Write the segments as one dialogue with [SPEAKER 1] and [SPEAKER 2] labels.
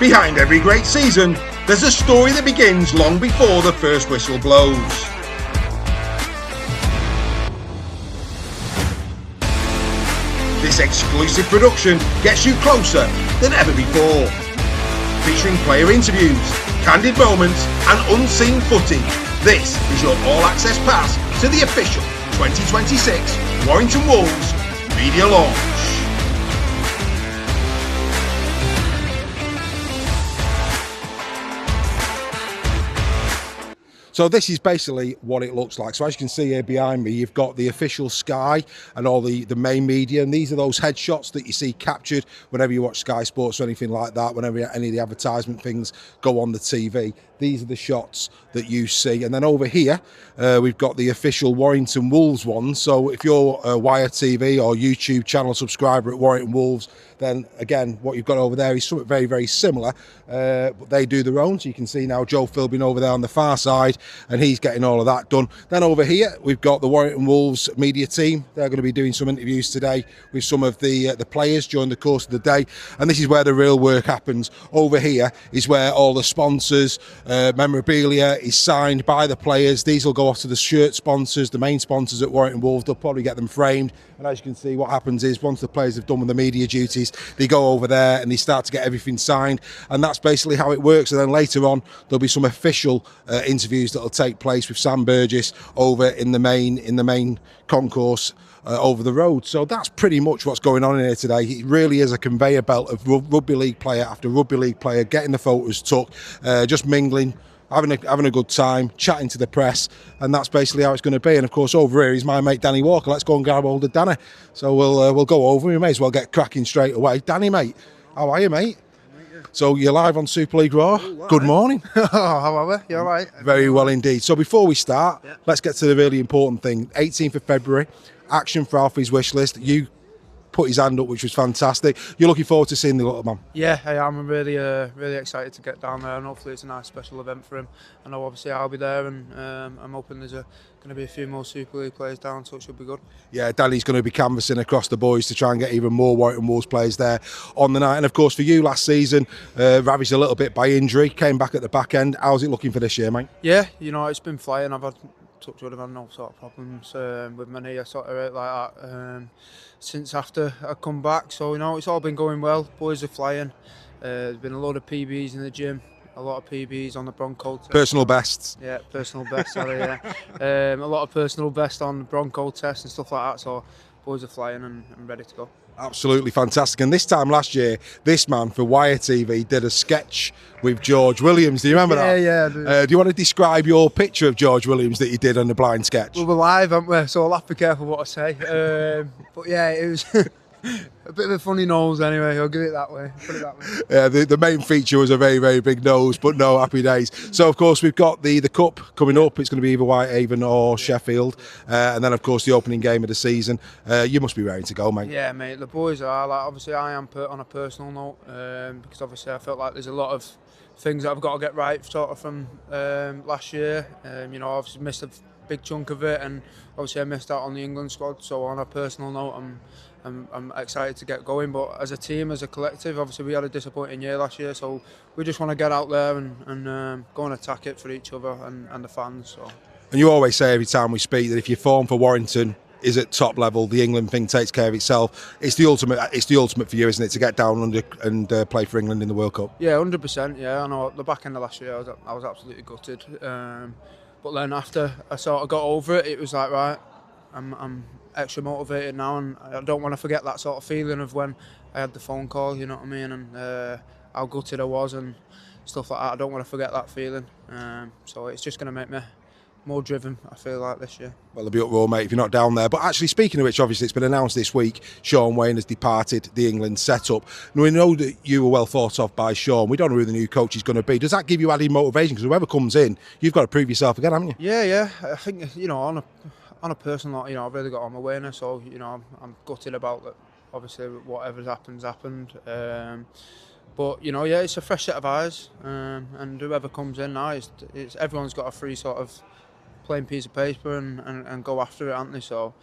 [SPEAKER 1] Behind every great season, there's a story that begins long before the first whistle blows. This exclusive production gets you closer than ever before. Featuring player interviews, candid moments and unseen footage, this is your all-access pass to the official 2026 Warrington Wolves media launch. So this is basically what it looks like. So as you can see here behind me, you've got the official Sky and all the main media. And these are those headshots that you see captured whenever you watch Sky Sports or anything like that, whenever any of the advertisement things go on the TV. These are the shots that you see. And then over here, we've got the official Warrington Wolves one. So if you're a Wire TV or YouTube channel subscriber at Warrington Wolves, then again, what you've got over there is something very, very similar. But they do their own. So you can see now Joe Philbin over there on the far side, and he's getting all of that done. Then over here, we've got the Warrington Wolves media team. They're going to be doing some interviews today with some of the players during the course of the day. And this is where the real work happens. Over here is where all the sponsors, memorabilia is signed by the players. These will go off to the shirt sponsors, the main sponsors at Warrington Wolves. They'll probably get them framed. And as you can see, what happens is once the players have done with the media duties, they go over there and they start to get everything signed. And that's basically how it works. And then later on, there'll be some official interviews that'll take place with Sam Burgess over in the main concourse over the road. So that's pretty much what's going on in here today. It really is a conveyor belt of rugby league player after rugby league player, getting the photos took, just mingling, having a good time, chatting to the press, and that's basically how it's going to be. And of course, over here is my mate Danny Walker. Let's go and grab hold of Danny. So we'll go over. We may as well get cracking straight away. Danny, mate, how are you, mate? So you're live on Super League Raw. Good morning.
[SPEAKER 2] How are we? You all right?
[SPEAKER 1] Very well indeed. So before we start, let's get to the really important thing. 18th of February, action for Alfie's wish list. You put his hand up, which was fantastic. You're looking forward to seeing the little man?
[SPEAKER 2] Yeah, I am. I'm really excited to get down there, and hopefully it's a nice special event for him. I know obviously I'll be there, and I'm hoping there's going to be a few more Super League players down, so it should be good. Yeah,
[SPEAKER 1] Danny's going to be canvassing across the boys to try and get even more Warrington Wolves players there on the night. And of course, for you last season, ravaged a little bit by injury, came back at the back end. How's it looking for this year, mate?
[SPEAKER 2] Yeah, it's been flying. I've had no sort of problems with my knee. I sort of like that since after I come back. So it's all been going well. Boys are flying. There's been a load of PBs in the gym. A lot of PBs on the Bronco test.
[SPEAKER 1] Personal bests.
[SPEAKER 2] Yeah, personal bests. Sorry, yeah. A lot of personal bests on the Bronco test and stuff like that. So boys are flying and ready to go.
[SPEAKER 1] Absolutely fantastic. And this time last year, this man for Wire TV did a sketch with George Williams. Do you remember that?
[SPEAKER 2] Yeah,
[SPEAKER 1] do you want to describe your picture of George Williams that you did on the blind sketch?
[SPEAKER 2] Well, we're live, aren't we? So I'll have to be careful what I say. But yeah, it was a bit of a funny nose anyway. I'll give it that way. Put it that way.
[SPEAKER 1] Yeah, the main feature was a very, very big nose, but no, happy days. So of course we've got the cup coming up. It's going to be either Whitehaven or Sheffield, and then of course the opening game of the season. You must be ready to go, mate.
[SPEAKER 2] Yeah, mate. The boys are. Like, obviously, I am on a personal note because obviously I felt like there's a lot of things that I've got to get right, sort of from last year. I obviously missed a big chunk of it, and obviously I missed out on the England squad. So on a personal note, I'm excited to get going, but as a team, as a collective, obviously we had a disappointing year last year, so we just want to get out there and go and attack it for each other and the fans. So. And
[SPEAKER 1] you always say every time we speak that if your form for Warrington is at top level, the England thing takes care of itself. It's the ultimate for you, isn't it, to get down under and play for England in the World Cup?
[SPEAKER 2] Yeah, 100%. Yeah, I know. At the back end of last year, I was absolutely gutted. But then after I sort of got over it, it was like, right, I'm extra motivated now, and I don't want to forget that sort of feeling of when I had the phone call, you know what I mean, and how gutted I was and stuff like that. I don't want to forget that feeling. So it's just going to make me more driven, I feel like, this year.
[SPEAKER 1] Well, there'll be uproar, mate, if you're not down there. But actually, speaking of which, obviously, it's been announced this week, Sean Wayne has departed the England setup. Now, we know that you were well thought of by Sean. We don't know who the new coach is going to be. Does that give you added motivation? Because whoever comes in, you've got to prove yourself again, haven't you?
[SPEAKER 2] Yeah. I think, on a personal note, I've really got on my awareness. So, I'm gutted about that. Obviously, whatever's happened. But it's a fresh set of eyes, and whoever comes in now, it's everyone's got a free sort of plain piece of paper and go after it, aren't they? So,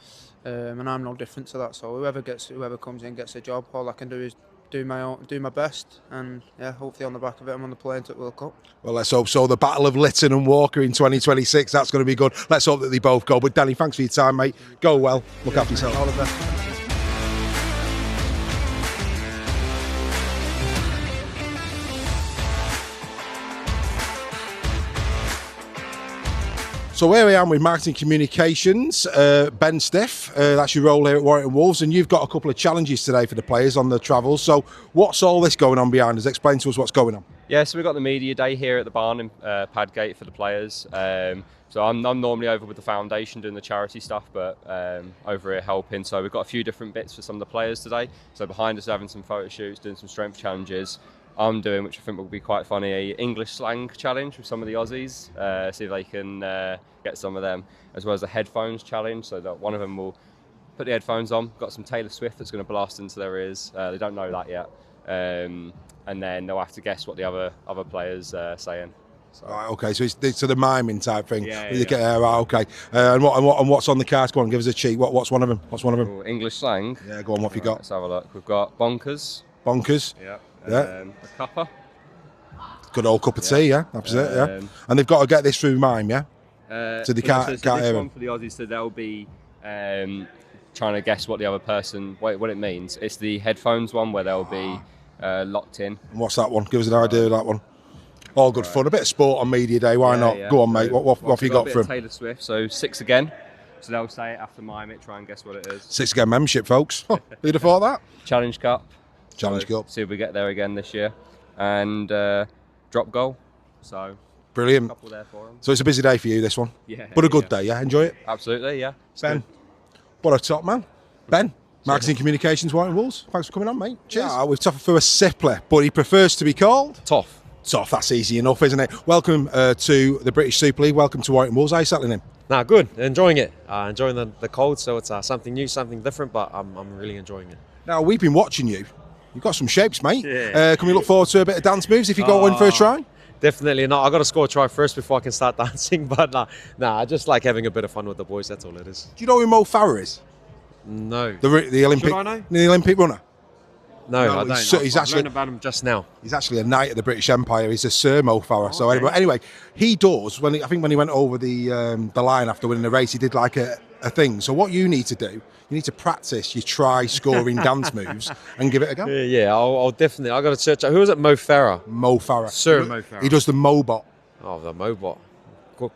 [SPEAKER 2] and I'm no different to that. So whoever comes in gets a job. All I can do is do my best, and yeah, hopefully on the back of it, I'm on the plane to the World Cup.
[SPEAKER 1] Well, let's hope so. The battle of Lytton and Walker in 2026, that's going to be good. Let's hope that they both go. But Danny, thanks for your time, mate. Go well. Look after yourself.
[SPEAKER 2] All the best.
[SPEAKER 1] So here I am with marketing communications, Ben Stiff, that's your role here at Warrington Wolves, and you've got a couple of challenges today for the players on the travels. So what's all this going on behind us? Explain to us what's going on.
[SPEAKER 3] Yeah, so we've got the media day here at the barn in Padgate for the players. So I'm normally over with the foundation doing the charity stuff, but over here helping. So we've got a few different bits for some of the players today. So behind us having some photo shoots, doing some strength challenges. I'm doing, which I think will be quite funny, a English slang challenge with some of the Aussies. See if they can get some of them, as well as a headphones challenge. So that one of them will put the headphones on, got some Taylor Swift that's going to blast into their ears. They don't know that yet. And then they'll have to guess what the other players are saying. So.
[SPEAKER 1] Right, okay, so it's the miming type thing.
[SPEAKER 3] Yeah.
[SPEAKER 1] Right, okay. And what's on the cards? Go on, give us a cheat. What's one of them?
[SPEAKER 3] Ooh, English slang.
[SPEAKER 1] Yeah, go on. What have you got?
[SPEAKER 3] Let's have a look. We've got bonkers.
[SPEAKER 1] Bonkers.
[SPEAKER 3] Yeah.
[SPEAKER 1] Yeah.
[SPEAKER 3] A cuppa.
[SPEAKER 1] Good old cup of tea. Yeah, absolutely. Yeah. And they've got to get this through mime. Yeah. So they can't
[SPEAKER 3] this
[SPEAKER 1] hear
[SPEAKER 3] one
[SPEAKER 1] them.
[SPEAKER 3] for the Aussies, so they'll be trying to guess what the other person, what it means. It's the headphones one where they'll be locked in.
[SPEAKER 1] And what's that one? Give us an idea of that one. All good fun. A bit of sport on media day. Why not?
[SPEAKER 3] Yeah.
[SPEAKER 1] Go on, mate. What have you got for
[SPEAKER 3] them? Taylor Swift. So 6 again. So they'll say it after mime it. Try and guess what it is.
[SPEAKER 1] 6 again membership, folks. Who'd have thought that?
[SPEAKER 3] Challenge Cup.
[SPEAKER 1] Challenge Cup.
[SPEAKER 3] See if we get there again this year. And drop goal. So
[SPEAKER 1] Brilliant.
[SPEAKER 3] a couple there for them.
[SPEAKER 1] So it's a busy day for you, this one.
[SPEAKER 3] Yeah.
[SPEAKER 1] But a good day, yeah? Enjoy it.
[SPEAKER 3] Absolutely, yeah.
[SPEAKER 1] Ben, what a top man. Ben, marketing communications, Warrington Wolves. Thanks for coming on, mate. Cheers. Yeah, with Toafofoa Sipley, but he prefers to be called
[SPEAKER 3] Toff.
[SPEAKER 1] Toff. That's easy enough, isn't it? Welcome to the British Super League. Welcome to Warrington Wolves. How are you settling in?
[SPEAKER 4] Nah, good. Enjoying it. Enjoying the cold, so it's something new, something different, but I'm really enjoying it.
[SPEAKER 1] Now, we've been watching you. You've got some shapes, mate.
[SPEAKER 4] Yeah.
[SPEAKER 1] Can we look forward to a bit of dance moves if you go in for a try?
[SPEAKER 4] Definitely not. I got to score a try first before I can start dancing, but I just like having a bit of fun with the boys. That's all it is.
[SPEAKER 1] Do you know who Mo Farah is?
[SPEAKER 4] No.
[SPEAKER 1] The Olympic.
[SPEAKER 4] Should I know?
[SPEAKER 1] The Olympic runner.
[SPEAKER 4] No, I don't.
[SPEAKER 1] He's
[SPEAKER 4] I've
[SPEAKER 1] actually
[SPEAKER 4] learned about him just now.
[SPEAKER 1] He's actually a knight of the British Empire. He's a Sir Mo Farah. So anyway, he does. I think when he went over the line after winning the race, he did like a thing. So what you need to do, you need to practice your try scoring dance moves and give it a go.
[SPEAKER 4] Yeah, I'll definitely. I got to search. Who was it? Mo Farah.
[SPEAKER 1] Mo Farah.
[SPEAKER 4] Sir Mo Farah.
[SPEAKER 1] He does the Mobot.
[SPEAKER 4] Oh, the Mobot. Go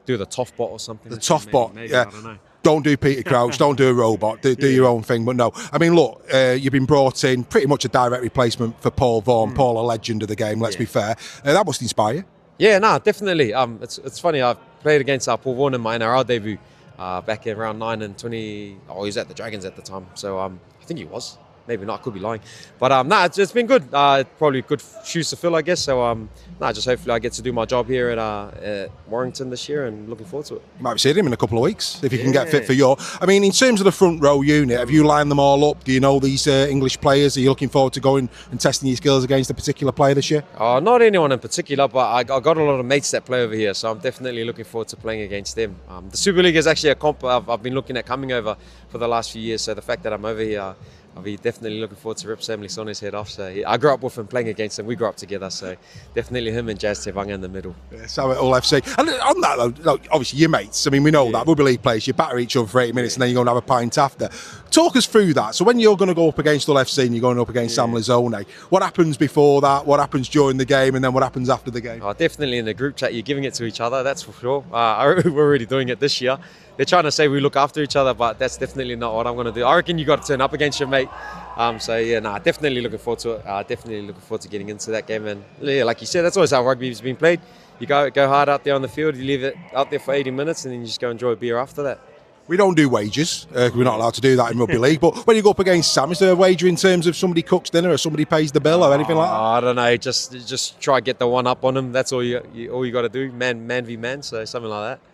[SPEAKER 4] do the Toffbot or something.
[SPEAKER 1] The Toffbot.
[SPEAKER 4] Maybe,
[SPEAKER 1] Yeah.
[SPEAKER 4] I don't know.
[SPEAKER 1] Don't do Peter Crouch, don't do a robot, do your own thing. But no, I mean, look, you've been brought in pretty much a direct replacement for Paul Vaughan. Paul, a legend of the game, let's be fair. That must inspire you.
[SPEAKER 4] Yeah, definitely. It's funny, I've played against Paul Vaughan in my NRL debut back in around 9 and 20. Oh, he was at the Dragons at the time. So I think he was. Maybe not, I could be lying. But it's been good. Probably good shoes to fill, I guess. So just hopefully I get to do my job here at Warrington this year, and looking forward to it.
[SPEAKER 1] You might be seeing him in a couple of weeks if you can get fit for your. I mean, in terms of the front row unit, have you lined them all up? Do you know these English players? Are you looking forward to going and testing your skills against a particular player this year?
[SPEAKER 4] Not anyone in particular, but I got a lot of mates that play over here, so I'm definitely looking forward to playing against them. The Super League is actually a comp I've been looking at coming over for the last few years, so the fact that I'm over here, I'll be definitely looking forward to rip Sam Burgess' head off. So I grew up with him, playing against him. We grew up together, so definitely him and Jazz Tevanga in the middle.
[SPEAKER 1] Yeah, so it all FC. And on that though, obviously your mates. I mean, we know that rugby league players, you batter each other for 80 minutes and then you're going to have a pint after. Talk us through that. So when you're going to go up against Hull FC and you're going up against Sam Lizone, what happens before that? What happens during the game? And then what happens after the game?
[SPEAKER 4] Definitely in the group chat, you're giving it to each other. That's for sure. We're already doing it this year. They're trying to say we look after each other, but that's definitely not what I'm going to do. I reckon you got to turn up against your mate. Definitely looking forward to it. Definitely looking forward to getting into that game. And yeah, like you said, that's always how rugby's been played. You go hard out there on the field, you leave it out there for 80 minutes, and then you just go enjoy a beer after that.
[SPEAKER 1] We don't do wages. We're not allowed to do that in rugby league. But when you go up against Sam, is there a wager in terms of somebody cooks dinner or somebody pays the bill or anything like that?
[SPEAKER 4] I don't know. Just try to get the one up on him. That's all you got to do. Man v man. So something like that.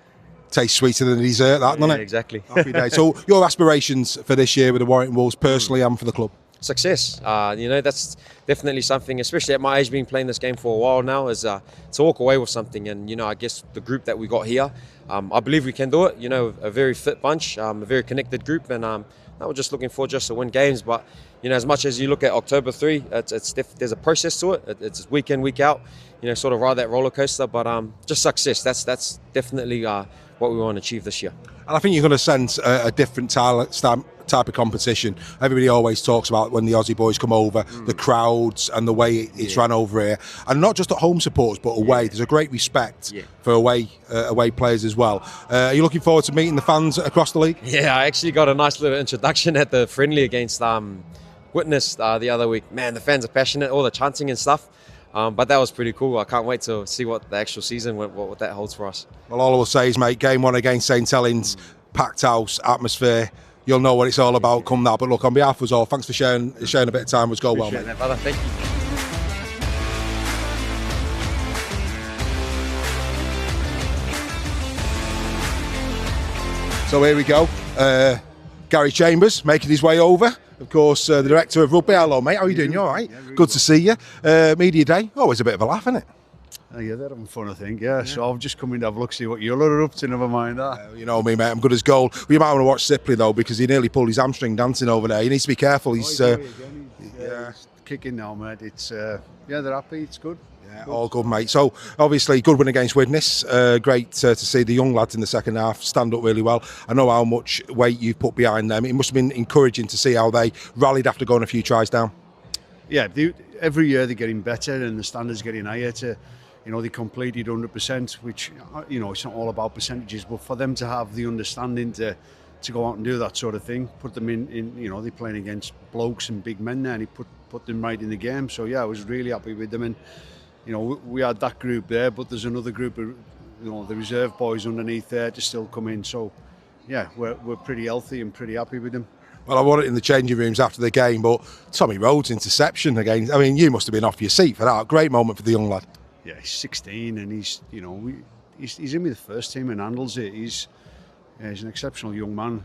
[SPEAKER 1] Tastes sweeter than a dessert, that, doesn't it?
[SPEAKER 4] Exactly.
[SPEAKER 1] Happy day. So your aspirations for this year with the Warrington Wolves personally and for the club?
[SPEAKER 4] Success. That's definitely something, especially at my age, being playing this game for a while now, is to walk away with something. And, I guess the group that we got here, I believe we can do it. A very fit bunch, a very connected group. And No, we're just looking forward just to win games. But as much as you look at October 3, there's a process to it. It's week in, week out. Sort of ride that roller coaster. But just success. That's definitely what we want to achieve this year.
[SPEAKER 1] And I think you're going to sense a different type of competition. Everybody always talks about when the Aussie boys come over, the crowds and the way it's ran over here, and not just at home supporters but away. There's a great respect for away players as well. Are you looking forward to meeting the fans across the league?
[SPEAKER 4] Yeah, I actually got a nice little introduction at the friendly against Witness the other week. Man, the fans are passionate, all the chanting and stuff. But that was pretty cool. I can't wait to see what the actual season, what that holds for us.
[SPEAKER 1] Well, all I will say is, mate, game 1 against St Helens, packed house, atmosphere. You'll know what it's all about come that. But look, on behalf of us all, thanks for sharing a bit of time. Let's go well, mate.
[SPEAKER 4] That, brother. Thank you.
[SPEAKER 1] So here we go. Gary Chambers making his way over. Of course, the director of Rugby. Hello, mate. How are you doing? You all right?
[SPEAKER 5] Yeah,
[SPEAKER 1] good to see you. Media day. Always a bit of a laugh, isn't it?
[SPEAKER 5] Yeah, they're having fun, I think. Yeah. So I've just come in to have a look, see what you're up to. Never mind that.
[SPEAKER 1] You know me, mate. I'm good as gold. Well, you might want to watch Sipley though, because he nearly pulled his hamstring dancing over there. He needs to be careful. He's
[SPEAKER 5] kicking now, mate. It's they're happy. It's good.
[SPEAKER 1] Yeah, all good, mate. So obviously, good win against Widnes. Great to see the young lads in the second half stand up really well. I know how much weight you've put behind them. It must have been encouraging to see how they rallied after going a few tries down.
[SPEAKER 5] Yeah, every year they're getting better and the standards getting higher. They completed 100%, which it's not all about percentages, but for them to have the understanding to go out and do that sort of thing, put them in they're playing against blokes and big men there, and he put them right in the game. So yeah, I was really happy with them. And we had that group there, but there's another group of the reserve boys underneath there to still come in. So yeah, we're pretty healthy and pretty happy with them.
[SPEAKER 1] Well, I want it in the changing rooms after the game, but Tommy Rhodes' interception again. I mean, you must have been off your seat for that. Great moment for the young lad.
[SPEAKER 5] Yeah, he's 16 and he's in with the first team and handles it. He's an exceptional young man,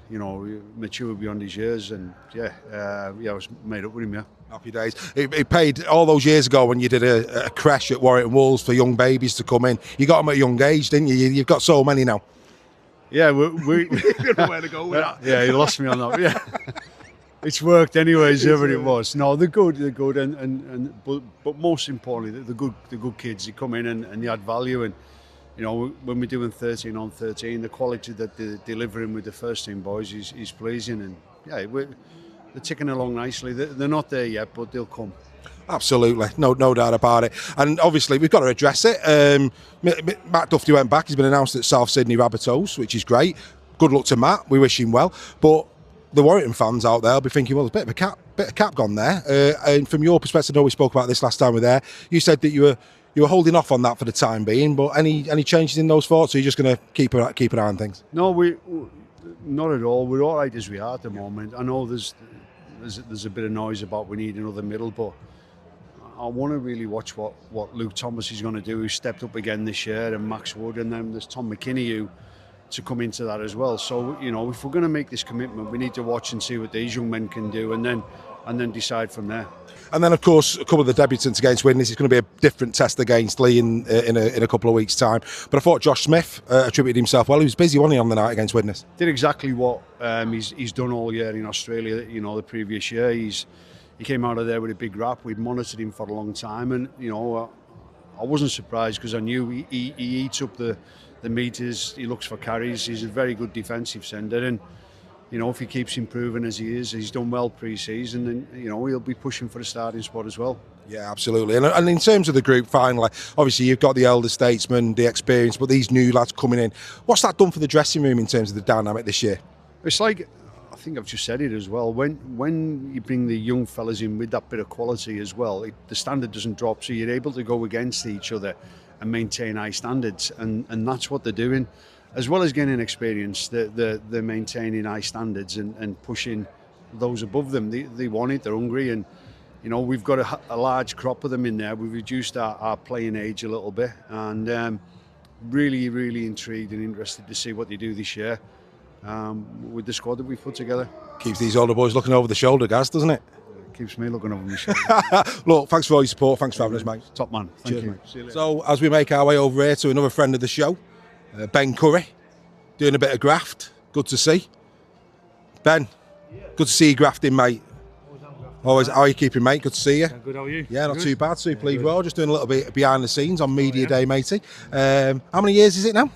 [SPEAKER 5] mature beyond his years, and I was made up with him. Yeah,
[SPEAKER 1] happy days. It paid all those years ago when you did a creche at Warrington Wolves for young babies to come in. You got them at a young age, didn't you? You've got so many now.
[SPEAKER 5] Yeah, we don't know where to go with that. Yeah, you lost me on that. Yeah. It's worked anyways, whoever it was. No, they're good, but most importantly, the good kids. They come in and they add value, and when we're doing 13 on 13, the quality that they're delivering with the first team boys is pleasing, and yeah, they're ticking along nicely. They're not there yet, but they'll come.
[SPEAKER 1] Absolutely, no doubt about it. And obviously, we've got to address it. Matt Duffy went back. He's been announced at South Sydney Rabbitohs, which is great. Good luck to Matt. We wish him well, but the Warrington fans out there will be thinking, well, there's a bit of cap gone there. And from your perspective, I know we spoke about this last time we were there. You said that you were holding off on that for the time being, but any changes in those thoughts? Or are you just going to keep an eye on things?
[SPEAKER 5] No, we not at all. We're all right as we are at the moment. I know there's a bit of noise about we need another middle, but I want to really watch what Luke Thomas is going to do, who stepped up again this year, and Max Wood, and then there's Tom McKinney who to come into that as well. So if we're going to make this commitment, we need to watch and see what these young men can do, and then decide from there.
[SPEAKER 1] And then, of course, a couple of the debutants against Widnes. It's going to be a different test against Lee in a couple of weeks' time. But I thought Josh Smith attributed himself well. He was busy, wasn't he, on the night against Widnes?
[SPEAKER 5] Did exactly what he's done all year in Australia. The previous year he came out of there with a big rap. We'd monitored him for a long time, and I wasn't surprised because I knew he eats up the meters. He looks for carries. He's a very good defensive centre, and if he keeps improving as he is, he's done well pre-season, and he'll be pushing for a starting spot as well. Yeah,
[SPEAKER 1] absolutely. And in terms of the group, finally, obviously you've got the elder statesmen, the experience, but these new lads coming in. What's that done for the dressing room in terms of the dynamic this year?
[SPEAKER 5] It's like, I think I've just said it as well. When you bring the young fellas in with that bit of quality as well, the standard doesn't drop, so you're able to go against each other and maintain high standards, and that's what they're doing. As well as gaining experience, they're maintaining high standards and pushing those above them. They want it, they're hungry, and we've got a large crop of them in there. We've reduced our playing age a little bit, and really, really intrigued and interested to see what they do this year with the squad that we've put together.
[SPEAKER 1] Keeps these older boys looking over the shoulder, Gaz, doesn't it?
[SPEAKER 5] Keeps me looking over my shoulder.
[SPEAKER 1] Look, thanks for all your support. Thanks for having us, mate.
[SPEAKER 5] Top man. Thank you.
[SPEAKER 1] So, as we make our way over here to another friend of the show, Ben Currie, doing a bit of graft. Good to see. Ben, Good to see you grafting, mate. Always, how are you keeping, mate? Good to see you.
[SPEAKER 6] Yeah, good, how are you?
[SPEAKER 1] Yeah, not
[SPEAKER 6] Good?
[SPEAKER 1] too bad. Super
[SPEAKER 6] Yeah,
[SPEAKER 1] League
[SPEAKER 6] good.
[SPEAKER 1] Raw, just doing a little bit behind the scenes on Media Day, matey. How many years is it now?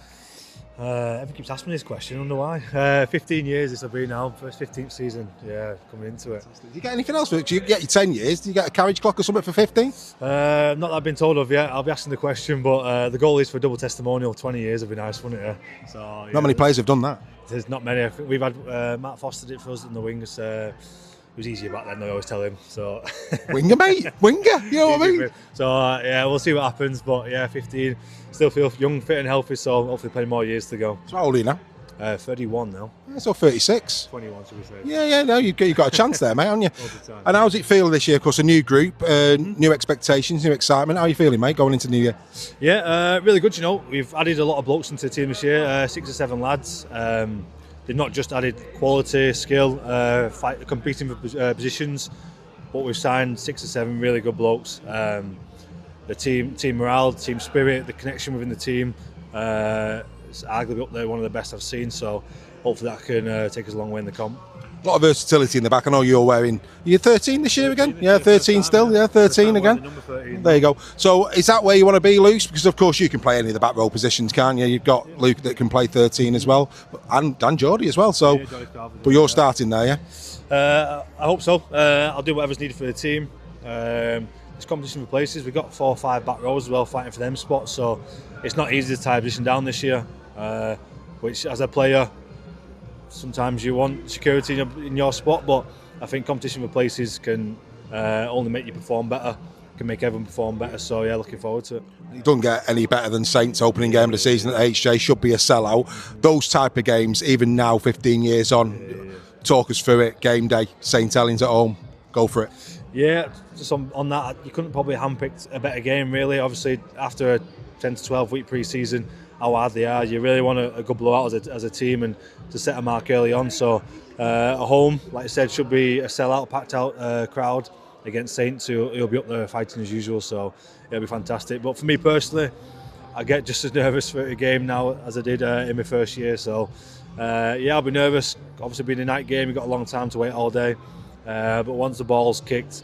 [SPEAKER 6] Everyone keeps asking me this question, I wonder why. 15 years this will be now, first 15th season, yeah, coming into it.
[SPEAKER 1] Do you get anything else? Do you get your 10 years? Do you get a carriage clock or something for 15?
[SPEAKER 6] Not that I've been told of yet, I'll be asking the question, but the goal is for a double testimonial, 20 years would be nice, wouldn't it? So, yeah,
[SPEAKER 1] Not many players have done that.
[SPEAKER 6] There's not many. I think we've had Matt Foster did for us in the wings. It was easier back then, I always tell him. So
[SPEAKER 1] Winger, mate. Winger, you know what I mean?
[SPEAKER 6] So yeah, we'll see what happens. But yeah, 15, still feel young, fit and healthy. So hopefully plenty more years to go.
[SPEAKER 1] So how old are you now?
[SPEAKER 6] 31 now.
[SPEAKER 1] Yeah, so 36.
[SPEAKER 6] 21 should we say?
[SPEAKER 1] Yeah, no, you've got a chance there, mate, haven't you?
[SPEAKER 6] All the time.
[SPEAKER 1] And how's it feel this year? Of course, a new group, new expectations, new excitement. How are you feeling, mate, going into New Year?
[SPEAKER 6] Yeah, really good. You know, we've added a lot of blokes into the team this year. 6 or 7 lads. They've not just added quality, skill, competing for positions, but we've signed 6 or 7 really good blokes. The team morale, team spirit, the connection within the team, it's arguably up there, one of the best I've seen. So hopefully that can take us a long way in the comp.
[SPEAKER 1] A lot of versatility in the back. I know you're 13 this year again? Yeah, 13 still. Yeah, 13 again.
[SPEAKER 6] Number 13.
[SPEAKER 1] There you go. So is that where you want to be, Luke? Because of course you can play any of the back row positions, can't you? You've got Luke that can play 13 as well, and Geordie as well. So, but you're starting there, yeah?
[SPEAKER 6] I hope so. I'll do whatever's needed for the team. It's competition for places. We've got 4 or 5 back rows as well, fighting for them spots. So it's not easy to tie a position down this year. Which, as a player, sometimes you want security in your spot, but I think competition for places can only make you perform better, can make everyone perform better. So yeah, looking forward to it.
[SPEAKER 1] You don't get any better than Saints opening game of the season at HJ. Should be a sellout. Those type of games, even now, 15 years on, talk us through it. Game day, St Helens at home. Go for it.
[SPEAKER 6] Yeah, just on that, you couldn't probably handpicked a better game really. Obviously, after a 10 to 12 week pre-season, how hard they are, you really want a good blowout as a team and to set a mark early on. So at home, like I said, should be a sellout, packed out crowd against Saints, who'll be up there fighting as usual. So it'll be fantastic. But for me personally, I get just as nervous for a game now as I did in my first year. So yeah, I'll be nervous. Obviously, being a night game, you've got a long time to wait all day. But once the ball's kicked,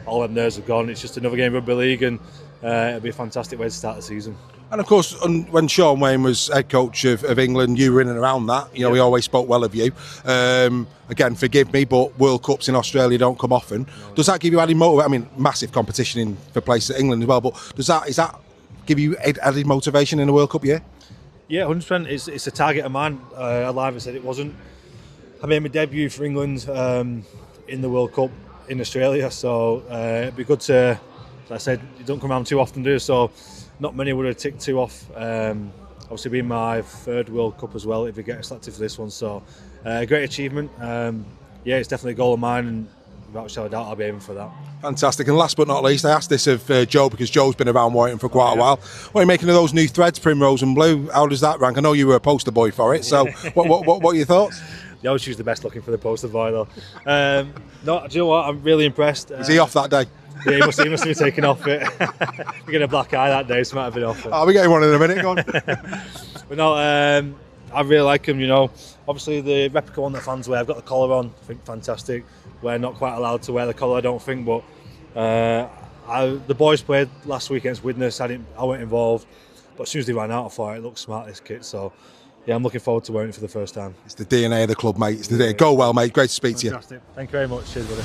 [SPEAKER 6] all them nerves have gone. It's just another game of rugby league, and it'll be a fantastic way to start the season.
[SPEAKER 1] And of course, when Sean Wayne was head coach of England, you were in and around that. You know, we always spoke well of you. Again, forgive me, but World Cups in Australia don't come often. Does that give you added motivation? I mean, massive competition for places at England as well. But is that give you added motivation in the World Cup year?
[SPEAKER 6] Yeah, 100%. It's a target of mine. I said it wasn't. I made my debut for England in the World Cup in Australia, so it'd be good to. As I said, you don't come around too often, do you? So not many would have ticked 2 off. Obviously, being my 3rd World Cup as well, if you get selected for this one. So great achievement. Yeah, it's definitely a goal of mine, and without a shadow of doubt, I'll be aiming for that.
[SPEAKER 1] Fantastic. And last but not least, I asked this of Joe, because Joe's been around Warrington for quite a while. What are you making of those new threads, Primrose and Blue? How does that rank? I know you were a poster boy for it, so what are your thoughts?
[SPEAKER 6] They always choose the best looking for the poster boy, though. No, do you know what? I'm really impressed.
[SPEAKER 1] Is he off that day?
[SPEAKER 6] Yeah, he must have taken off it. We get a black eye that day, so might have been off it.
[SPEAKER 1] We're getting one in a minute, go on.
[SPEAKER 6] But no, I really like him, you know. Obviously, the replica one that fans wear, I've got the collar on, I think fantastic. We're not quite allowed to wear the collar, I don't think, but the boys played last week against Widnes, I weren't involved, but as soon as they ran out, I thought it looked smart, this kit, so yeah, I'm looking forward to wearing it for the first time.
[SPEAKER 1] It's the DNA of the club, mate. It's the DNA. Go well, mate. Great to speak to you.
[SPEAKER 6] Fantastic. Thank you very much. Cheers, buddy.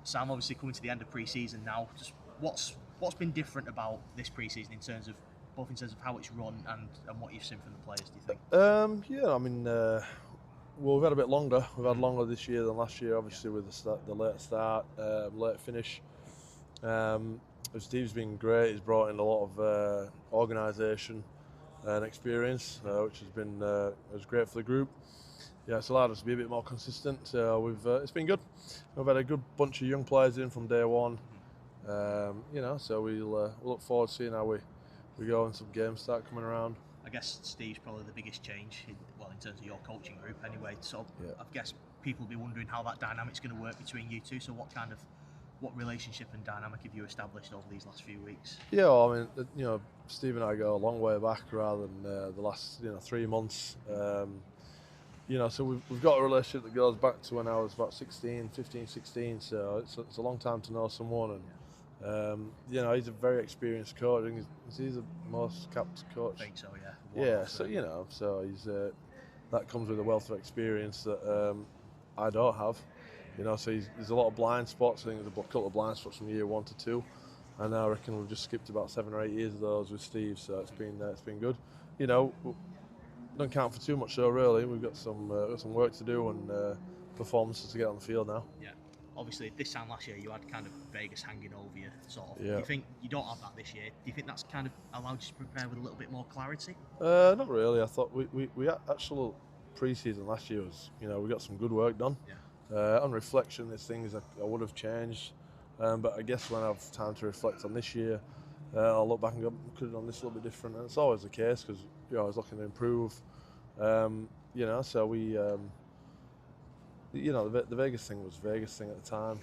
[SPEAKER 7] Sam, obviously coming to the end of pre-season now, just what's been different about this pre-season in terms of how it's run and what you've seen from the players, do you think?
[SPEAKER 8] Yeah, I mean, well, we've had a bit longer. We've had longer this year than last year, obviously with the late start, late finish. Steve's been great. He's brought in a lot of organisation and experience, which has been was great for the group. Yeah, it's allowed us to be a bit more consistent. It's been good. We've had a good bunch of young players in from day one. You know, so we'll look forward to seeing how we go and some games start coming around.
[SPEAKER 7] I guess Steve's probably the biggest change in terms of your coaching group anyway. So I guess people will be wondering how that dynamic's going to work between you two. So what relationship and dynamic have you established over these last few weeks?
[SPEAKER 8] Yeah, well, I mean, Steve and I go a long way back rather than the last 3 months. So we've got a relationship that goes back to when I was about 15, 16. So it's a long time to know someone, and he's a very experienced coach. I think he's the most capped coach.
[SPEAKER 7] I think so, yeah.
[SPEAKER 8] Yeah, so he's that comes with a wealth of experience that I don't have. So there's a lot of blind spots. I think there's a couple of blind spots from year 1 to 2, and I reckon we've just skipped about 7 or 8 years of those with Steve. So it's been good. Don't count for too much though. Really, we've got some work to do and performances to get on the field now.
[SPEAKER 7] Yeah. Obviously, this time last year you had kind of Vegas hanging over you, sort of.
[SPEAKER 8] Yeah.
[SPEAKER 7] Do you think you don't have that this year? Do you think that's kind of allowed you to prepare with a little bit more clarity?
[SPEAKER 8] Not really. I thought we had actual pre-season last year was, we got some good work done.
[SPEAKER 7] Yeah.
[SPEAKER 8] On reflection, there's things I would have changed, but I guess when I have time to reflect on this year, I'll look back and go, could have done this a little bit different, and it's always the case because I was looking to improve. So we, the Vegas thing was Vegas thing at the time.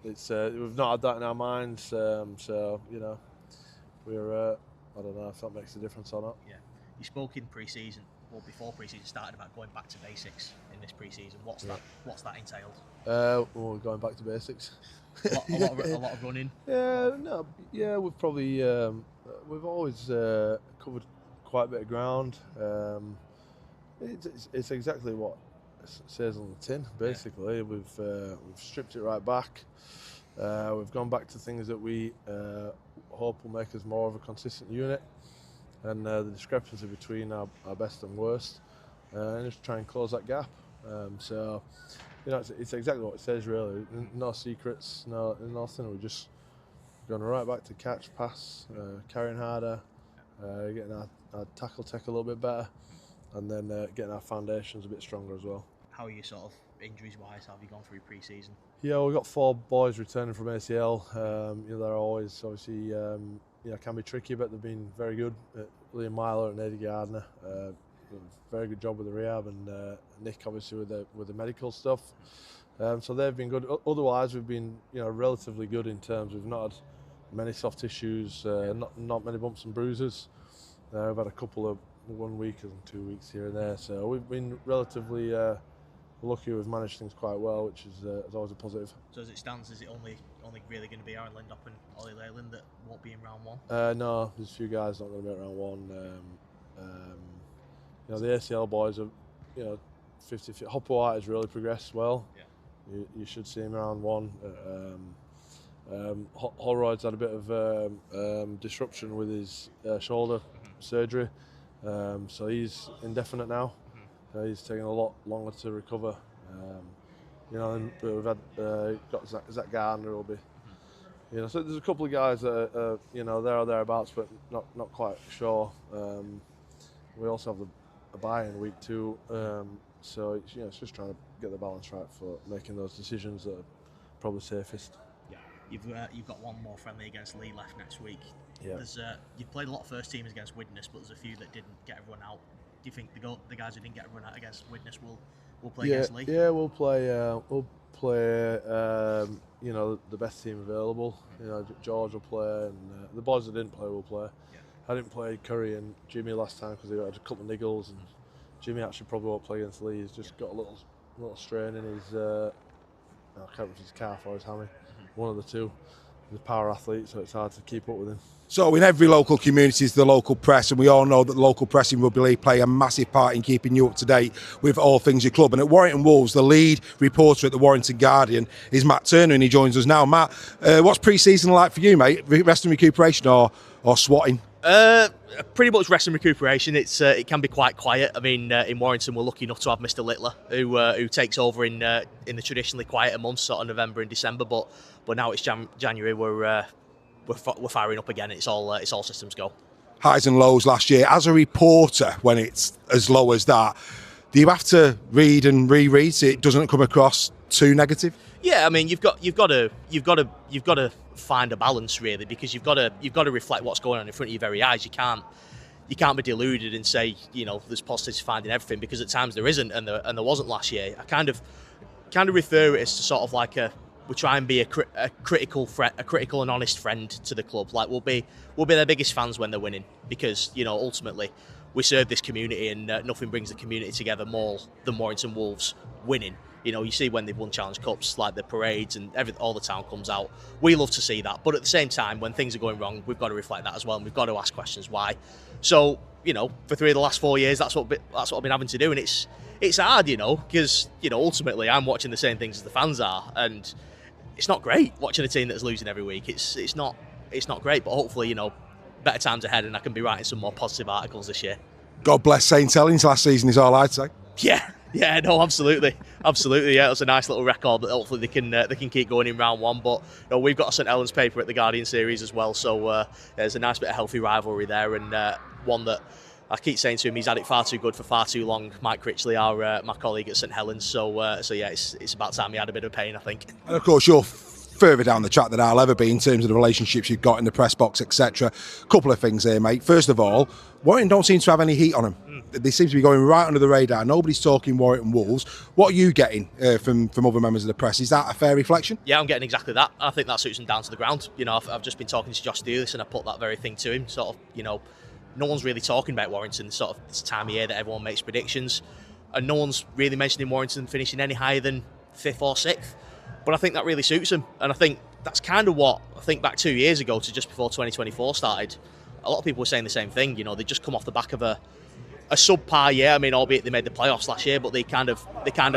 [SPEAKER 8] It's we've not had that in our minds. We're I don't know if that makes a difference or not.
[SPEAKER 7] Yeah. You spoke in pre-season, or before pre-season started, about going back to basics in this pre-season. What's that entailed?
[SPEAKER 8] We're going back to basics.
[SPEAKER 7] a lot of running.
[SPEAKER 8] We've probably we've always covered quite a bit of ground. It's exactly what it says on the tin. Basically, we've stripped it right back. We've gone back to things that we hope will make us more of a consistent unit, and the discrepancy between our best and worst, and just try and close that gap. It's exactly what it says, really. No secrets, nothing. We're just going right back to catch, pass, carrying harder, getting our tackle tech a little bit better, and then getting our foundations a bit stronger as well.
[SPEAKER 7] How are you sort of injuries-wise? How have you gone through pre-season?
[SPEAKER 8] Yeah, we've got 4 boys returning from ACL. They're always obviously can be tricky, but they've been very good. Liam Myler and Eddie Gardner, very good job with the rehab, and Nick obviously with the medical stuff. So they've been good. Otherwise, we've been relatively good in terms we've not had many soft tissues, not many bumps and bruises. We've had a couple of 1 week and 2 weeks here and there, so we've been relatively lucky. We've managed things quite well, which is always a positive.
[SPEAKER 7] So as it stands, is it only really going to be Aaron Lindop and Ollie Leyland that won't be in round 1?
[SPEAKER 8] No, there's a few guys not going to be at round 1. The ACL boys are 50-50. Hopper White has really progressed well. Yeah. You should see him around 1. Holroyd's had a bit of disruption with his shoulder surgery, so he's indefinite now. He's taking a lot longer to recover. And we've had got Zach Gardner will be. So there's a couple of guys that are there or thereabouts, but not quite sure. We also have a bye in week 2, so it's just trying to get the balance right for making those decisions that are probably safest.
[SPEAKER 7] Yeah, you've got one more friendly against Lee left next week.
[SPEAKER 8] Yeah.
[SPEAKER 7] You've played a lot of first teams against Widnes, but there's a few that didn't get everyone out. Do you think the guys who didn't get everyone out against Widnes will play against Lee?
[SPEAKER 8] Yeah, we'll play. The best team available. George will play, and the boys that didn't play will play.
[SPEAKER 7] Yeah.
[SPEAKER 8] I didn't play Currie and Jimmy last time because they had a couple of niggles, and Jimmy actually probably won't play against Lee. He's just got a little strain in his. I can't remember if it's his calf or his hammy. One of the two. He's a power athlete, so it's hard to keep up with him.
[SPEAKER 1] So in every local community is the local press, and we all know that the local press in Rugby League play a massive part in keeping you up to date with all things your club. And at Warrington Wolves, the lead reporter at the Warrington Guardian is Matt Turner, and he joins us now. Matt, what's pre-season like for you, mate? Rest and recuperation or swatting?
[SPEAKER 9] Pretty much rest and recuperation. It can be quite quiet. I mean, in Warrington, we're lucky enough to have Mr. Littler, who takes over in the traditionally quieter months, sort of November and December. But now it's January. We're firing up again. It's all systems go.
[SPEAKER 1] Highs and lows last year. As a reporter, when it's as low as that, do you have to read and reread so it doesn't come across too negative?
[SPEAKER 9] Yeah, I mean, you've got to find a balance really, because you've got to reflect what's going on in front of your very eyes. You can't you can't be deluded and say, you know, there's positives finding everything, because at times there isn't, and there wasn't last year. I kind of refer it as to sort of like we try and be a critical and honest friend to the club. Like we'll be their biggest fans when they're winning, because, you know, ultimately we serve this community, and nothing brings the community together more than Warrington Wolves winning. You know, you see when they've won Challenge Cups, like the parades and all the town comes out. We love to see that, but at the same time, when things are going wrong, we've got to reflect that as well, and we've got to ask questions why. So, you know, for 3 of the last 4 years, that's what I've been having to do, and it's hard, you know, because, you know, ultimately I'm watching the same things as the fans are, and it's not great watching a team that's losing every week. It's not great, but hopefully, you know, better times ahead, and I can be writing some more positive articles this year.
[SPEAKER 1] God bless St Helens last season is all I'd say.
[SPEAKER 9] Yeah, no, absolutely. Yeah, it was a nice little record that hopefully they can keep going in round one. But you know, we've got a St Helens paper at the Guardian series as well, so there's a nice bit of healthy rivalry there, and one that I keep saying to him, he's had it far too good for far too long. Mike Critchley, my colleague at St Helens, so yeah, it's about time he had a bit of pain, I think.
[SPEAKER 1] And of course, you're further down the track than I'll ever be in terms of the relationships you've got in the press box, etc. Couple of things here, mate. First of all, Warrington don't seem to have any heat on them. They seem to be going right under the radar. Nobody's talking Warrington Wolves. What are you getting from other members of the press? Is that a fair reflection?
[SPEAKER 9] Yeah, I'm getting exactly that. I think that suits them down to the ground. You know, I've just been talking to Josh Dearless, and I put that very thing to him. Sort of, you know, no one's really talking about Warrington sort of this time of year that everyone makes predictions, and no one's really mentioning Warrington finishing any higher than 5th or 6th. But I think that really suits them, and I think that's kind of what I think back 2 years ago to just before 2024 started. A lot of people were saying the same thing. You know, they just come off the back of a subpar year. I mean, albeit they made the playoffs last year, but they kind of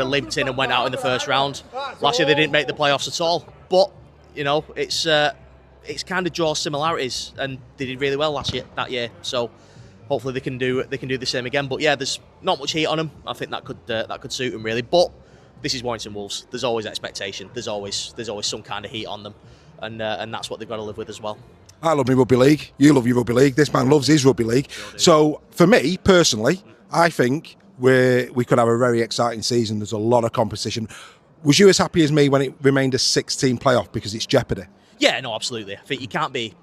[SPEAKER 9] limped in and went out in the first round. Last year they didn't make the playoffs at all. But you know, it's kind of draws similarities, and they did really well that year. So hopefully they can do the same again. But yeah, there's not much heat on them. I think that could suit them really. But this is Warrington Wolves. There's always expectation. There's always some kind of heat on them, and that's what they've got to live with as well.
[SPEAKER 1] I love my rugby league. You love your rugby league. This man loves his rugby league. So for me personally, I think we could have a very exciting season. There's a lot of competition. Was you as happy as me when it remained a 6-team playoff because it's jeopardy?
[SPEAKER 9] Yeah, no, absolutely. I think you can't be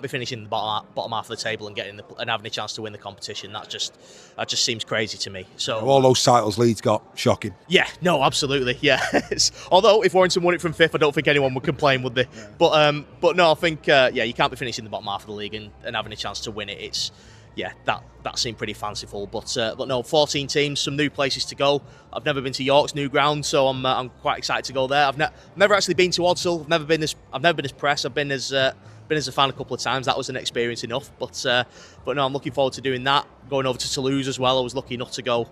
[SPEAKER 9] finishing the bottom half of the table and having a chance to win the competition. That just seems crazy to me. So
[SPEAKER 1] all those titles Leeds got, shocking.
[SPEAKER 9] Yeah, no, absolutely. Yeah. Although if Warrington won it from 5th, I don't think anyone would complain, would they? Yeah. But no, I think you can't be finishing the bottom half of the league and having a chance to win it. That seemed pretty fanciful. But no, 14 teams, some new places to go. I've never been to York's new ground, so I'm quite excited to go there. I've never actually been to Odsal. I've never been as press. I've been as a fan a couple of times. That was an experience enough. But no, I'm looking forward to doing that. Going over to Toulouse as well. I was lucky enough to go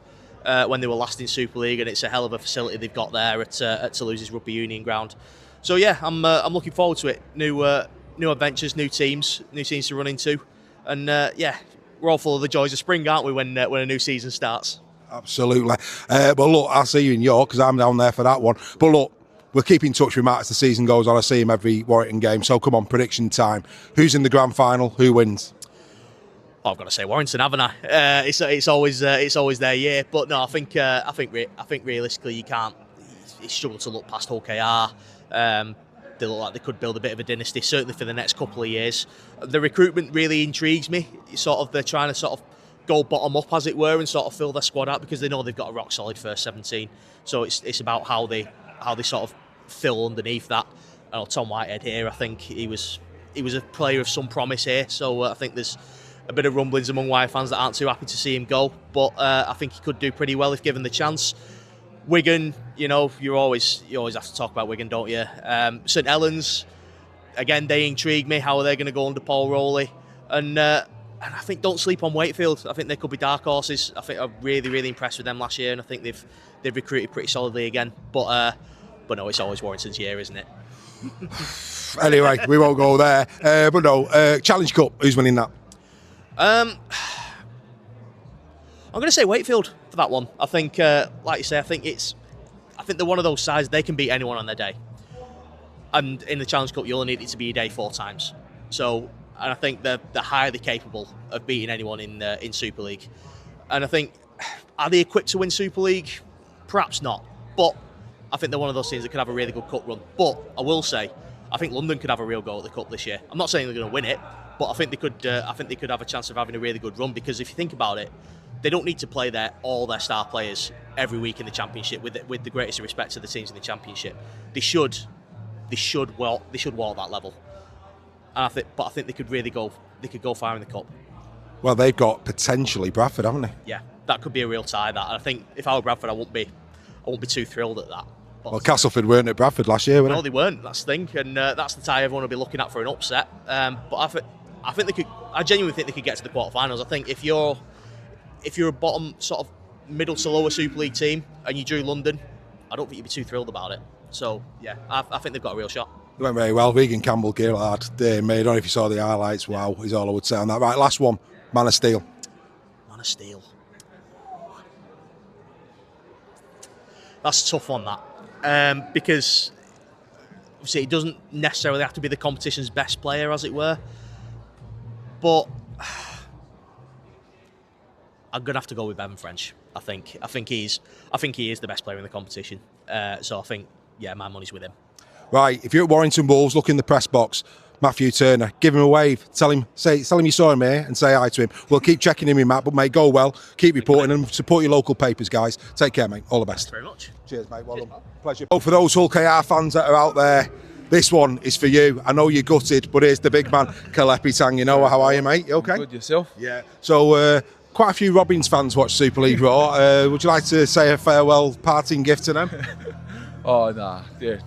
[SPEAKER 9] when they were last in Super League, and it's a hell of a facility they've got there at Toulouse's Rugby Union ground. So yeah, I'm looking forward to it. New adventures, new teams to run into, and yeah, we're all full of the joys of spring, aren't we? When a new season starts.
[SPEAKER 1] Absolutely. But look, I'll see you in York because I'm down there for that one. But look, we'll keep in touch with Matt as the season goes on. I see him every Warrington game. So come on, prediction time. Who's in the grand final? Who wins?
[SPEAKER 9] Oh, I've got to say Warrington, haven't I? It's always their year. But no, I think realistically you can't. You struggle to look past Hull KR. They look like they could build a bit of a dynasty, certainly for the next couple of years. The recruitment really intrigues me. They're trying to sort of go bottom up, as it were, and sort of fill their squad out because they know they've got a rock solid first 17. So it's about how they sort of fill underneath that. Tom Whitehead here, I think he was a player of some promise here. So I think there's a bit of rumblings among Wire fans that aren't too happy to see him go. But I think he could do pretty well if given the chance. Wigan, you know, you always have to talk about Wigan, don't you? St Helens, again, they intrigue me. How are they going to go under Paul Rowley? And I think don't sleep on Wakefield. I think they could be dark horses. I think I'm really, really impressed with them last year, and I think they've recruited pretty solidly again. But no, it's always Warrington's year, isn't it?
[SPEAKER 1] Anyway, we won't go there. But no, Challenge Cup, who's winning that?
[SPEAKER 9] I'm going to say Wakefield for that one. I think, like you say, I think they're one of those sides, they can beat anyone on their day. And in the Challenge Cup, you only need it to be a day 4 times. So, and I think they're highly capable of beating anyone in Super League. And I think, are they equipped to win Super League? Perhaps not. But I think they're one of those teams that could have a really good cup run. But I will say, I think London could have a real go at the Cup this year. I'm not saying they're going to win it, but I think they could. I think they could have a chance of having a really good run, because if you think about it, they don't need to play all their star players every week in the Championship. With the greatest respect to the teams in the Championship, they should walk that level. And I think they could really go. They could go far in the Cup.
[SPEAKER 1] Well, they've got potentially Bradford, haven't they?
[SPEAKER 9] Yeah, that could be a real tie. That, and I think if I were Bradford, I won't be too thrilled at that. But,
[SPEAKER 1] well, Castleford weren't at Bradford last year, were they?
[SPEAKER 9] No, they weren't. That's the thing, and that's the tie everyone will be looking at for an upset. But I think they could. I genuinely think they could get to the quarterfinals. I think if you're a bottom sort of middle to lower Super League team and you drew London, I don't think you'd be too thrilled about it. So yeah, I think they've got a real shot.
[SPEAKER 1] It went very well. Regan Campbell, Gillard, mate. I don't know if you saw the highlights. Wow, is all I would say on that. Right, last one. Man of Steel.
[SPEAKER 9] Man of Steel. That's a tough one, that. Because obviously it doesn't necessarily have to be the competition's best player, as it were. But I'm gonna have to go with Bevan French. I think he is the best player in the competition. So I think, yeah, my money's with him.
[SPEAKER 1] Right, if you're at Warrington Wolves, look in the press box. Matthew Turner, give him a wave. Tell him you saw him here and say hi to him. We'll keep checking him in, Matt, but mate, go well. Keep reporting and support your local papers, guys. Take care, mate. All the best.
[SPEAKER 9] Thanks very much.
[SPEAKER 1] Cheers, mate. Well done. Pleasure. Oh, for those Hull KR fans that are out there, this one is for you. I know you're gutted, but here's the big man, Kelepi Tanginoa. How are you, mate? You okay?
[SPEAKER 10] Good, yourself?
[SPEAKER 1] Yeah. So, quite a few Robins fans watch Super League Raw. Would you like to say a farewell parting gift to them?
[SPEAKER 10] Oh, nah, yeah.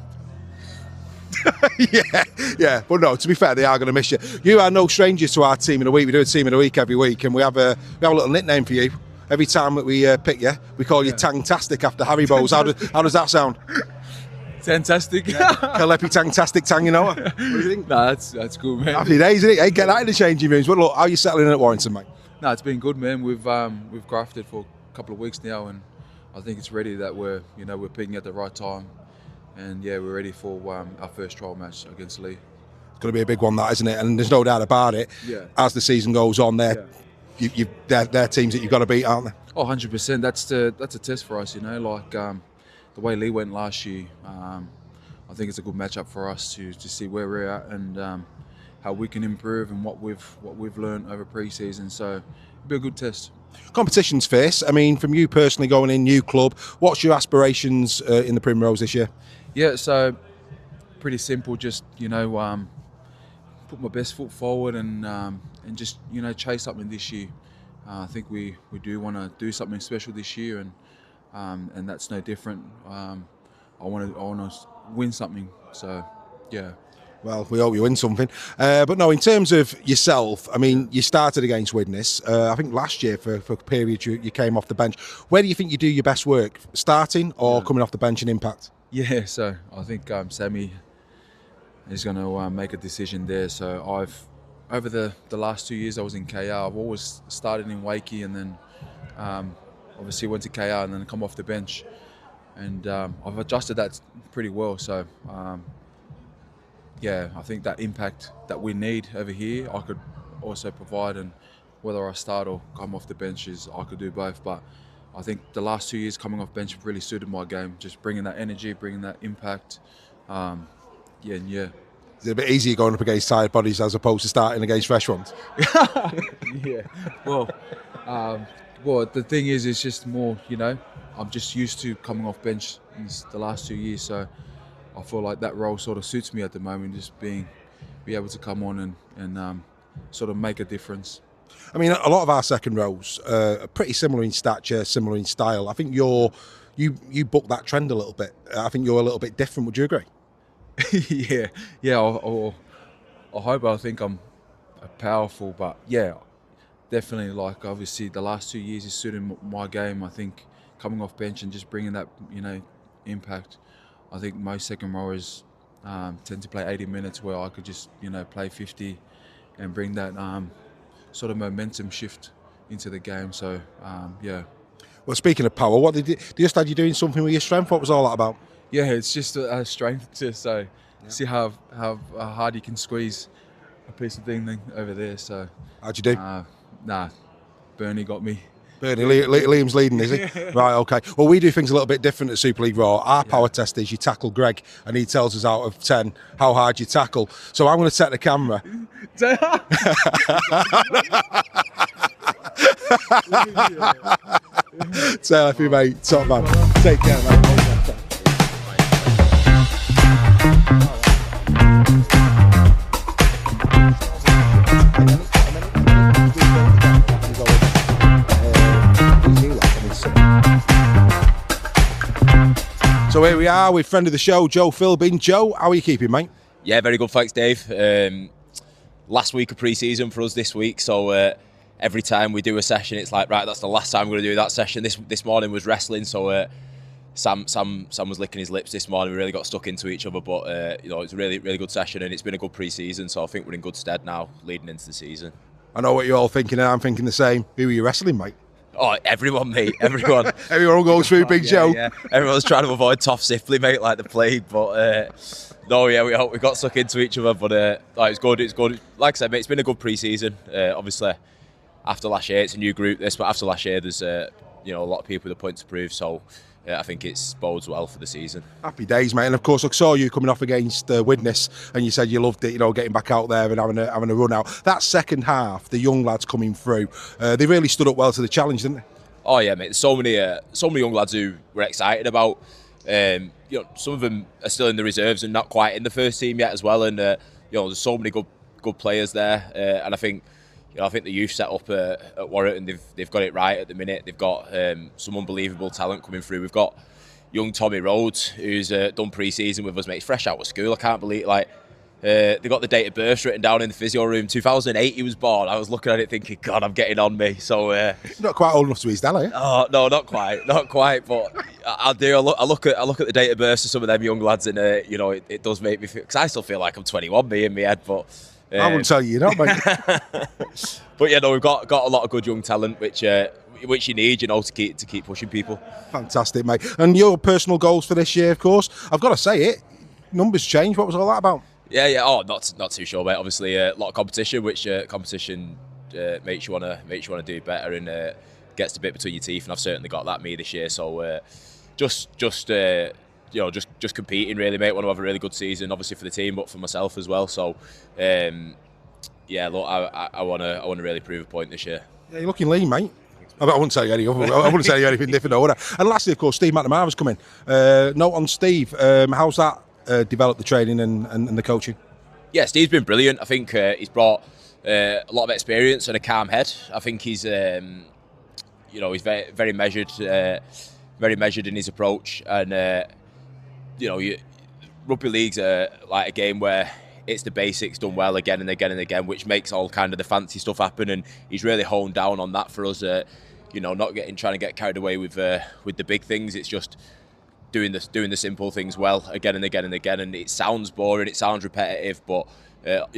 [SPEAKER 1] yeah, but no, to be fair, they are going to miss you. You are no strangers to our Team of the Week. We do a Team of the Week every week, and we have a little nickname for you. Every time that we pick you, we call you Tangtastic after Harry Bowes. How does that sound?
[SPEAKER 10] Fantastic.
[SPEAKER 1] Kelepi Tangtastic Tanginoa. What do you think?
[SPEAKER 10] Nah, that's good, man.
[SPEAKER 1] Happy days, isn't it? Hey, get that in the changing rooms. But look, how are you settling in at Warrington, mate?
[SPEAKER 10] Nah, it's been good, man. We've grafted for a couple of weeks now, and I think it's ready that we're picking at the right time. And yeah, we're ready for our first trial match against Lee.
[SPEAKER 1] It's going to be a big one, that, isn't it? And there's no doubt about it.
[SPEAKER 10] Yeah. As
[SPEAKER 1] the season goes on, they're teams that you've got to beat, aren't they?
[SPEAKER 10] Oh, 100%. That's a test for us, Like the way Lee went last year, I think it's a good matchup for us to see where we're at and how we can improve and what we've learned over pre-season. So it'll be a good test.
[SPEAKER 1] Competition's fierce. I mean, from you personally going in, new club, what's your aspirations in the Primrose this year?
[SPEAKER 10] Yeah, so pretty simple. Just put my best foot forward and just chase something this year. I think we do want to do something special this year, and that's no different. I want to win something. So yeah.
[SPEAKER 1] Well, we hope you win something. But no, in terms of yourself, I mean, you started against Widnes. I think last year for a period you came off the bench. Where do you think you do your best work? Starting or coming off the bench in Impact?
[SPEAKER 10] Yeah, so I think Sammy is going to make a decision there. So over the last 2 years I was in KR, I've always started in Wakey and then obviously went to KR and then come off the bench. And I've adjusted that pretty well. So yeah, I think that impact that we need over here, I could also provide. And whether I start or come off the bench, I could do both. But I think the last 2 years coming off bench really suited my game. Just bringing that energy, bringing that impact. Yeah.
[SPEAKER 1] Is it a bit easier going up against tired bodies as opposed to starting against fresh ones?
[SPEAKER 10] Yeah. Well, the thing is, it's just more, I'm just used to coming off bench in the last 2 years. So I feel like that role sort of suits me at the moment, just be able to come on and sort of make a difference.
[SPEAKER 1] I mean, a lot of our second rows are pretty similar in stature, similar in style. I think you buck that trend a little bit. I think you're a little bit different. Would you agree?
[SPEAKER 10] Yeah. I hope. I think I'm powerful, but yeah, definitely. Like obviously, the last 2 years is suiting my game. I think coming off bench and just bringing that impact. I think most second rowers tend to play 80 minutes, where I could just play 50 and bring that sort of momentum shift into the game. So yeah.
[SPEAKER 1] Well, speaking of power, what did you just had you doing something with your strength? What was all that about?
[SPEAKER 10] Yeah, it's just a strength to see how hard you can squeeze a piece of thing over there. So
[SPEAKER 1] how'd you do?
[SPEAKER 10] Bernie got me.
[SPEAKER 1] Bernie, Liam's leading, is he? Right, okay. Well, we do things a little bit different at Super League Raw. Our power test is you tackle Greg, and he tells us out of 10 how hard you tackle. So I'm going to set the camera. Kelepi, mate. Top man. Take care, mate. So here we are with friend of the show, Joe Philbin. Joe, how are you keeping, mate?
[SPEAKER 11] Yeah, very good, thanks, Dave. Last week of pre-season for us this week, so every time we do a session, it's like, right, that's the last time we're going to do that session. This morning was wrestling, so Sam was licking his lips this morning. We really got stuck into each other, but it's a really good session, and it's been a good pre-season, so I think we're in good stead now leading into the season.
[SPEAKER 1] I know what you're all thinking, and I'm thinking the same. Who are you wrestling, mate?
[SPEAKER 11] Oh, everyone, mate, everyone.
[SPEAKER 1] Everyone goes through Big Joe.
[SPEAKER 11] Yeah. Everyone's trying to avoid Toafofoa Sipley, mate, like the plague, but no, yeah, we got stuck into each other, but it's good. Like I said, mate, it's been a good pre-season. Obviously, after last year, it's a new group, but after last year, there's a lot of people with a point to prove, so I think it bodes well for the season. Happy days, mate. And of course, I saw you coming off against Widnes, and you said you loved it, getting back out there and having a run out. That second half, the young lads coming through, they really stood up well to the challenge, didn't they? Oh yeah, mate. There's so many young lads who we're excited about. Some of them are still in the reserves and not quite in the first team yet as well. And there's so many good players there. And I think the youth set up at Warrington, they've got it right at the minute. They've got some unbelievable talent coming through. We've got young Tommy Rhodes, who's done pre-season with us, mate. He's fresh out of school. I can't believe they got the date of birth written down in the physio room. 2008 he was born. I was looking at it thinking, God, I'm getting on me. So
[SPEAKER 1] not quite old enough to be his dad, are you?
[SPEAKER 11] Oh no, not quite. But I look at the date of birth of some of them young lads, and it does make me feel, because I still feel like I'm 21, me in my head, but.
[SPEAKER 1] I wouldn't tell you, mate.
[SPEAKER 11] But yeah, no, we've got a lot of good young talent, which you need, to keep pushing people.
[SPEAKER 1] Fantastic, mate. And your personal goals for this year, of course. I've got to say it. Numbers changed. What was all that about?
[SPEAKER 11] Yeah. Oh, not too sure, mate. Obviously, a lot of competition, which competition makes you wanna do better and gets the bit between your teeth. And I've certainly got that me this year. So just competing really, mate. Want to have a really good season, obviously for the team, but for myself as well. So look, I want to really prove a point this year.
[SPEAKER 1] Yeah, you're looking lean, mate. I wouldn't tell you anything different, would I? And lastly, of course, Steve McNamara's coming. Note on Steve. How's that developed the training and the coaching?
[SPEAKER 11] Yeah, Steve's been brilliant. I think he's brought a lot of experience and a calm head. I think he's he's very measured, in his approach. And rugby league's like a game where it's the basics done well again and again and again, which makes all kind of the fancy stuff happen. And he's really honed down on that for us. Not trying to get carried away with the big things. It's just doing the simple things well again and again and again. And it sounds boring, it sounds repetitive, but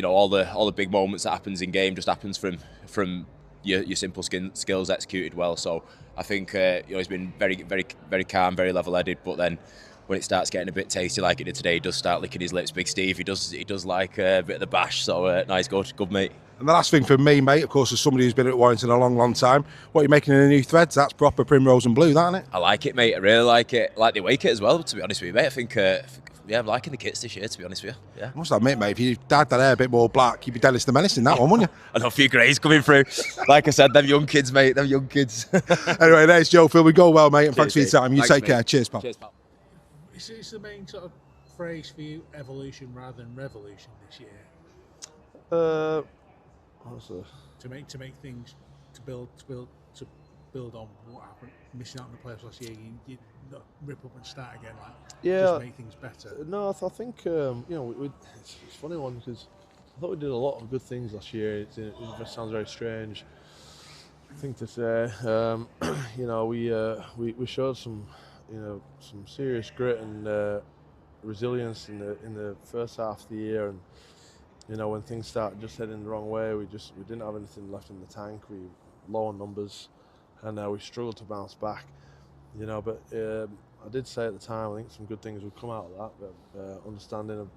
[SPEAKER 11] all the big moments that happens in game just happens from your simple skills executed well. So I think he's been very, very, very calm, very level-headed. But then when it starts getting a bit tasty like it did today, he does start licking his lips. Big Steve, he does like a bit of the bash. So nice, good mate.
[SPEAKER 1] And the last thing for me, mate, of course, as somebody who's been at Warrington a long, long time, what are you making in the new threads? That's proper primrose and blue, that, isn't it?
[SPEAKER 11] I like it, mate. I really like it. I like the away kit as well, to be honest with you, mate. I think, I'm liking the kits this year, to be honest with you. Yeah.
[SPEAKER 1] I must admit, mate, if you dyed that hair a bit more black, you'd be Dennis the Menace in that one, wouldn't you?
[SPEAKER 11] I know a few greys coming through. Like I said, them young kids, mate, them young kids.
[SPEAKER 1] Anyway, there's Joe Philbin. Go well, mate, and thanks for your time. You take care.
[SPEAKER 11] Mate.
[SPEAKER 1] Cheers, pal.
[SPEAKER 11] Cheers, pal.
[SPEAKER 12] Is the main sort of phrase for you evolution rather than revolution this year? To make things to build on what happened, missing out on the playoffs last year, you not rip up and start again, just make things better.
[SPEAKER 8] No, I think it's a funny one because I thought we did a lot of good things last year. It just sounds very strange thing to say. We showed some serious grit and resilience in the first half of the year, and when things started just heading the wrong way, we didn't have anything left in the tank. We were low on numbers, and we struggled to bounce back. But I did say at the time I think some good things would come out of that. But understanding of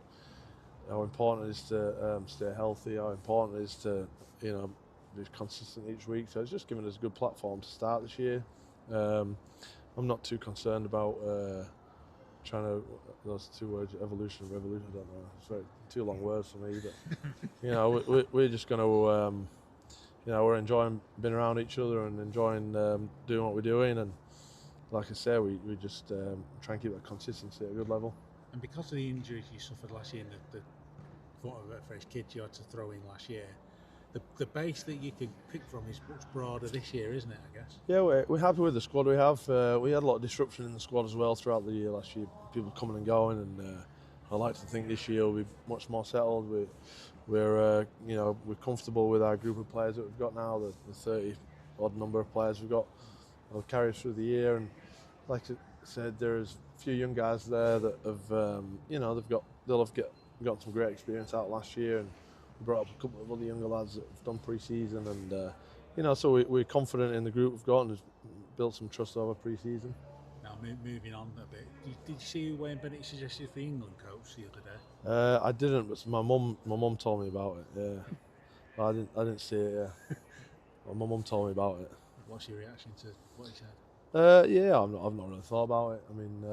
[SPEAKER 8] how important it is to stay healthy, how important it is to be consistent each week. So it's just given us a good platform to start this year. I'm not too concerned about trying to, those two words, evolution and revolution, I don't know, it's very, two long words for me, but we're just going to, we're enjoying being around each other and enjoying doing what we're doing, and like I say, we just try and keep that consistency at a good level.
[SPEAKER 12] And because of the injuries you suffered last year and the fresh kids you had to throw in last year, the base that you can pick from is much broader this year, isn't it, I guess?
[SPEAKER 8] Yeah, we're happy with the squad we have. We had a lot of disruption in the squad as well throughout the year last year, people coming and going, and I like to think this year we'll be much more settled. We're comfortable with our group of players that we've got now, the 30 odd number of players we've got. They'll carry us through the year, and like I said, there's a few young guys there that have, they'll have got some great experience out last year, and we brought up a couple of other younger lads that have done pre-season, and so we're confident in the group we've got, and has built some trust over pre-season.
[SPEAKER 12] Now moving on a bit, did you see who Wayne Bennett suggested for the England coach the other day?
[SPEAKER 8] I didn't, but my mum told me about it. Yeah, I didn't see it. Yeah, my mum told me about it.
[SPEAKER 12] What's your reaction to what he said?
[SPEAKER 8] I've not really thought about it. I mean,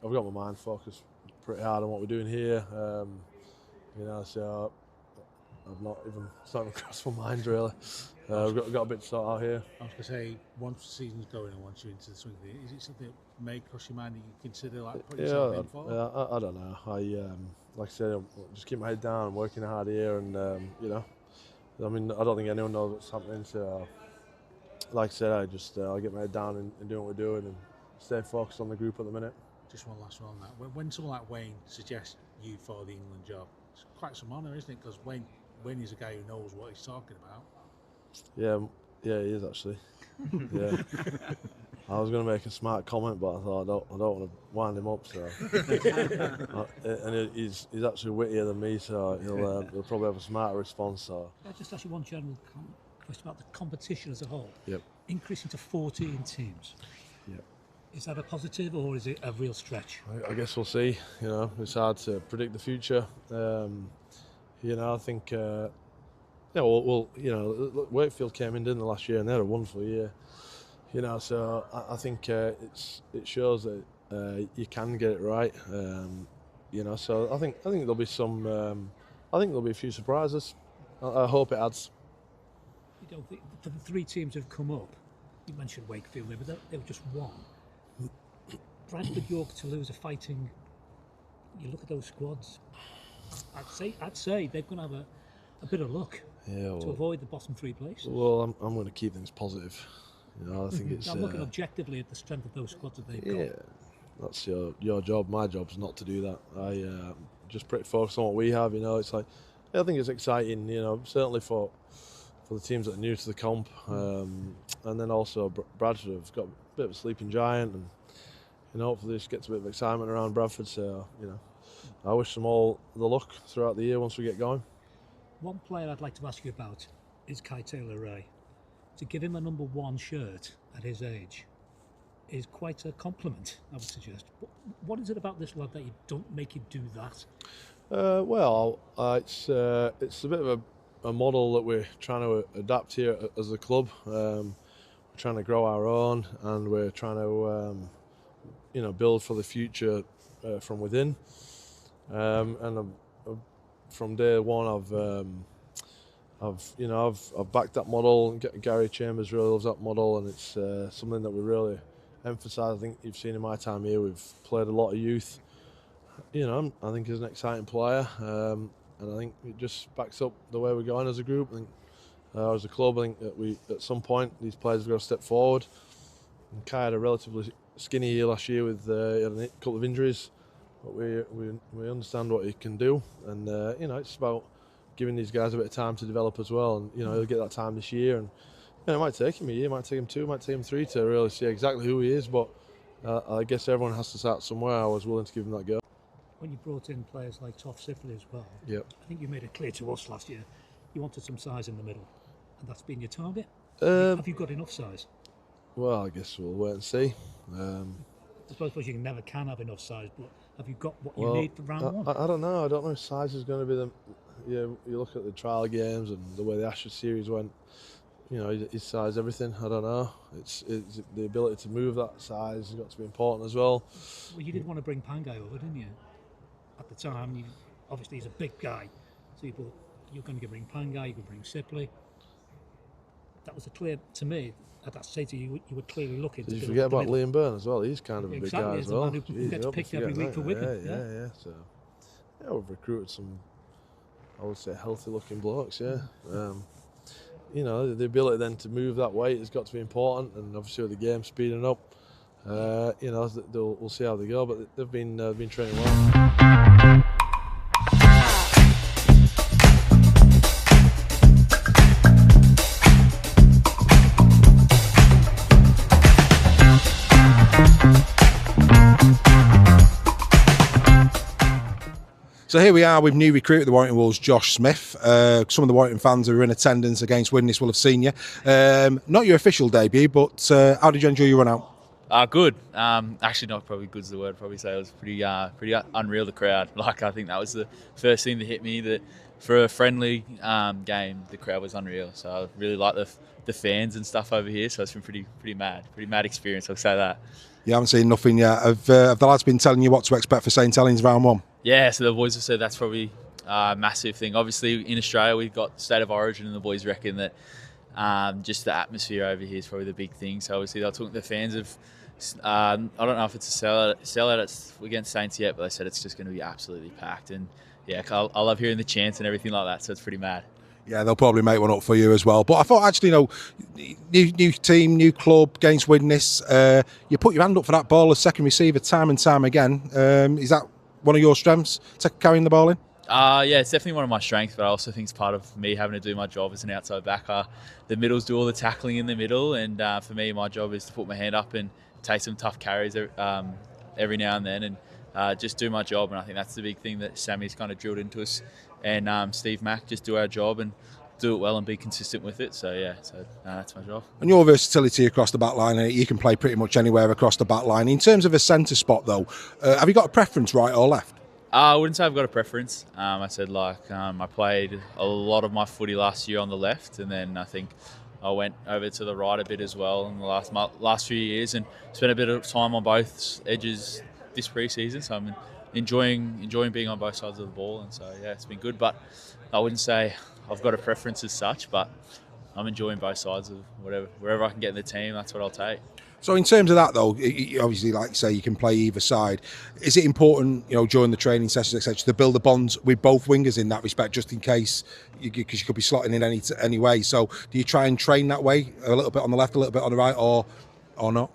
[SPEAKER 8] I've got my mind focused pretty hard on what we're doing here. So I've not even started across my mind really. We've got a bit to sort out here.
[SPEAKER 12] I was going to say, once the season's going and once you're into the swing of it, is it something that may cross your mind that you consider like putting yourself in for?
[SPEAKER 8] Yeah, I don't know. Like I said, I'll just keep my head down. I'm working hard here, and I mean, I don't think anyone knows what's happening. So, like I said, I'll get my head down and do what we're doing and stay focused on the group at the minute.
[SPEAKER 12] Just one last one on that. When someone like Wayne suggests you for the England job, it's quite some honour, isn't it? Because Wayne is a guy who knows what he's talking about.
[SPEAKER 8] Yeah, he is actually. Yeah. I was going to make a smart comment, but I thought I don't want to wind him up. So, and he's actually wittier than me, so he'll probably have a smarter response. So.
[SPEAKER 13] Can I just ask you one general question about the competition as a whole?
[SPEAKER 8] Yep.
[SPEAKER 13] Increasing to 14 teams.
[SPEAKER 8] Yep.
[SPEAKER 13] Is that a positive or is it a real stretch?
[SPEAKER 8] I guess we'll see. It's hard to predict the future. I think. Wakefield came in, didn't they, last year, and they had a wonderful year. So I think it shows that you can get it right. So I think there'll be some. I think there'll be a few surprises. I hope it adds.
[SPEAKER 13] You don't think for the three teams who've come up? You mentioned Wakefield, but they were just one. Bradford, York, Toulouse are fighting. You look at those squads. I'd say they're going to have a bit of luck. To avoid the bottom three places.
[SPEAKER 8] Well, I'm going to keep things positive. I think it's.
[SPEAKER 13] I'm looking objectively at the strength of those squads that they've got.
[SPEAKER 8] Yeah, that's your job. My job's not to do that. I just pretty focused on what we have. It's like I think it's exciting. Certainly for the teams that are new to the comp, and then also Bradford have got a bit of a sleeping giant, and hopefully this gets a bit of excitement around Bradford. So I wish them all the luck throughout the year once we get going.
[SPEAKER 13] One player I'd like to ask you about is Kai Taylor-Ray. To give him a number one shirt at his age is quite a compliment, I would suggest. What is it about this lad that you don't make you do that?
[SPEAKER 8] It's a bit of a model that we're trying to adapt here as a club. We're trying to grow our own, and we're trying to, build for the future from within. From day one, I've backed that model. Gary Chambers really loves that model, and it's something that we really emphasise. I think you've seen in my time here, we've played a lot of youth. I think he's an exciting player, and I think it just backs up the way we're going as a group. I think as a club, I think that at some point these players have got to step forward. And Kai had a relatively skinny year last year with a couple of injuries. But we understand what he can do, and it's about giving these guys a bit of time to develop as well. And he'll get that time this year, and it might take him a year, might take him 2, might take him 3 to really see exactly who he is. But I guess everyone has to start somewhere. I was willing to give him that go.
[SPEAKER 13] When you brought in players like Toafofoa Sipley as well,
[SPEAKER 8] yep.
[SPEAKER 13] I think you made it clear to us last year you wanted some size in the middle, and that's been your target. Have you got enough size?
[SPEAKER 8] Well, I guess we'll wait and see.
[SPEAKER 13] I suppose you never can have enough size, but have you got what you need for round one?
[SPEAKER 8] I don't know. I don't know if size is going to be you look at the trial games and the way the Ashes series went. You know, his size, everything. I don't know. It's the ability to move that size has got to be important as well.
[SPEAKER 13] Well, you did want to bring Pangai over, didn't you? At the time, obviously he's a big guy, so you're going to bring Pangai, you can bring Sipley. That was a clear, to me, at that stage you were clearly looking.
[SPEAKER 8] Did you forget about Liam Byrne as well? He's kind of a big guy as well.
[SPEAKER 13] Exactly, who gets picked every week for Wigan.
[SPEAKER 8] Yeah. So, yeah, we've recruited some, I would say, healthy-looking blokes. Yeah. You know, the ability then to move that weight has got to be important, and obviously with the game speeding up, you know, we'll see how they go. But they've been training well.
[SPEAKER 1] So here we are with new recruit at the Warrington Wolves, Josh Smith. Some of the Warrington fans who were in attendance against Widnes will have seen you. Not your official debut, but how did you enjoy your run out?
[SPEAKER 14] Good. Actually, not probably good's the word. Probably say it was pretty unreal. The crowd. Like, I think that was the first thing that hit me. That for a friendly game, the crowd was unreal. So I really like the fans and stuff over here. So it's been pretty mad experience. I'll say that.
[SPEAKER 1] You haven't seen nothing yet. Have the lads been telling you what to expect for St Helens round one?
[SPEAKER 14] Yeah, so the boys have said that's probably a massive thing. Obviously, in Australia, we've got State of Origin, and the boys reckon that just the atmosphere over here is probably the big thing. So obviously, they'll talk to the fans of. I don't know if it's a sellout against Saints yet, but they said it's just going to be absolutely packed. And yeah, I love hearing the chants and everything like that. So it's pretty mad.
[SPEAKER 1] Yeah, they'll probably make one up for you as well. But I thought, actually, new team, new club against Widnes. You put your hand up for that ball as second receiver time and time again. Is that one of your strengths, carrying the ball in?
[SPEAKER 14] Yeah, it's definitely one of my strengths, but I also think it's part of me having to do my job as an outside backer. The middles do all the tackling in the middle, and for me, my job is to put my hand up and take some tough carries every now and then, and just do my job. And I think that's the big thing that Sammy's kind of drilled into us, and Steve Mack, just do our job and do it well and be consistent with it. So yeah, that's my job.
[SPEAKER 1] And your versatility across the back line, you can play pretty much anywhere across the back line. In terms of a centre spot though, have you got a preference, right or left?
[SPEAKER 14] I wouldn't say I've got a preference. I said I played a lot of my footy last year on the left, and then I think I went over to the right a bit as well in the last few years, and spent a bit of time on both edges this pre-season. So I'm enjoying being on both sides of the ball, and so yeah, it's been good. But I wouldn't say I've got a preference as such, but I'm enjoying both sides of wherever I can get in the team. That's what I'll take.
[SPEAKER 1] So in terms of that though, obviously, like you say, you can play either side. Is it important, during the training sessions, etc., to build the bonds with both wingers in that respect, just in case, because you could be slotting in any way? So do you try and train that way, a little bit on the left, a little bit on the right, or not?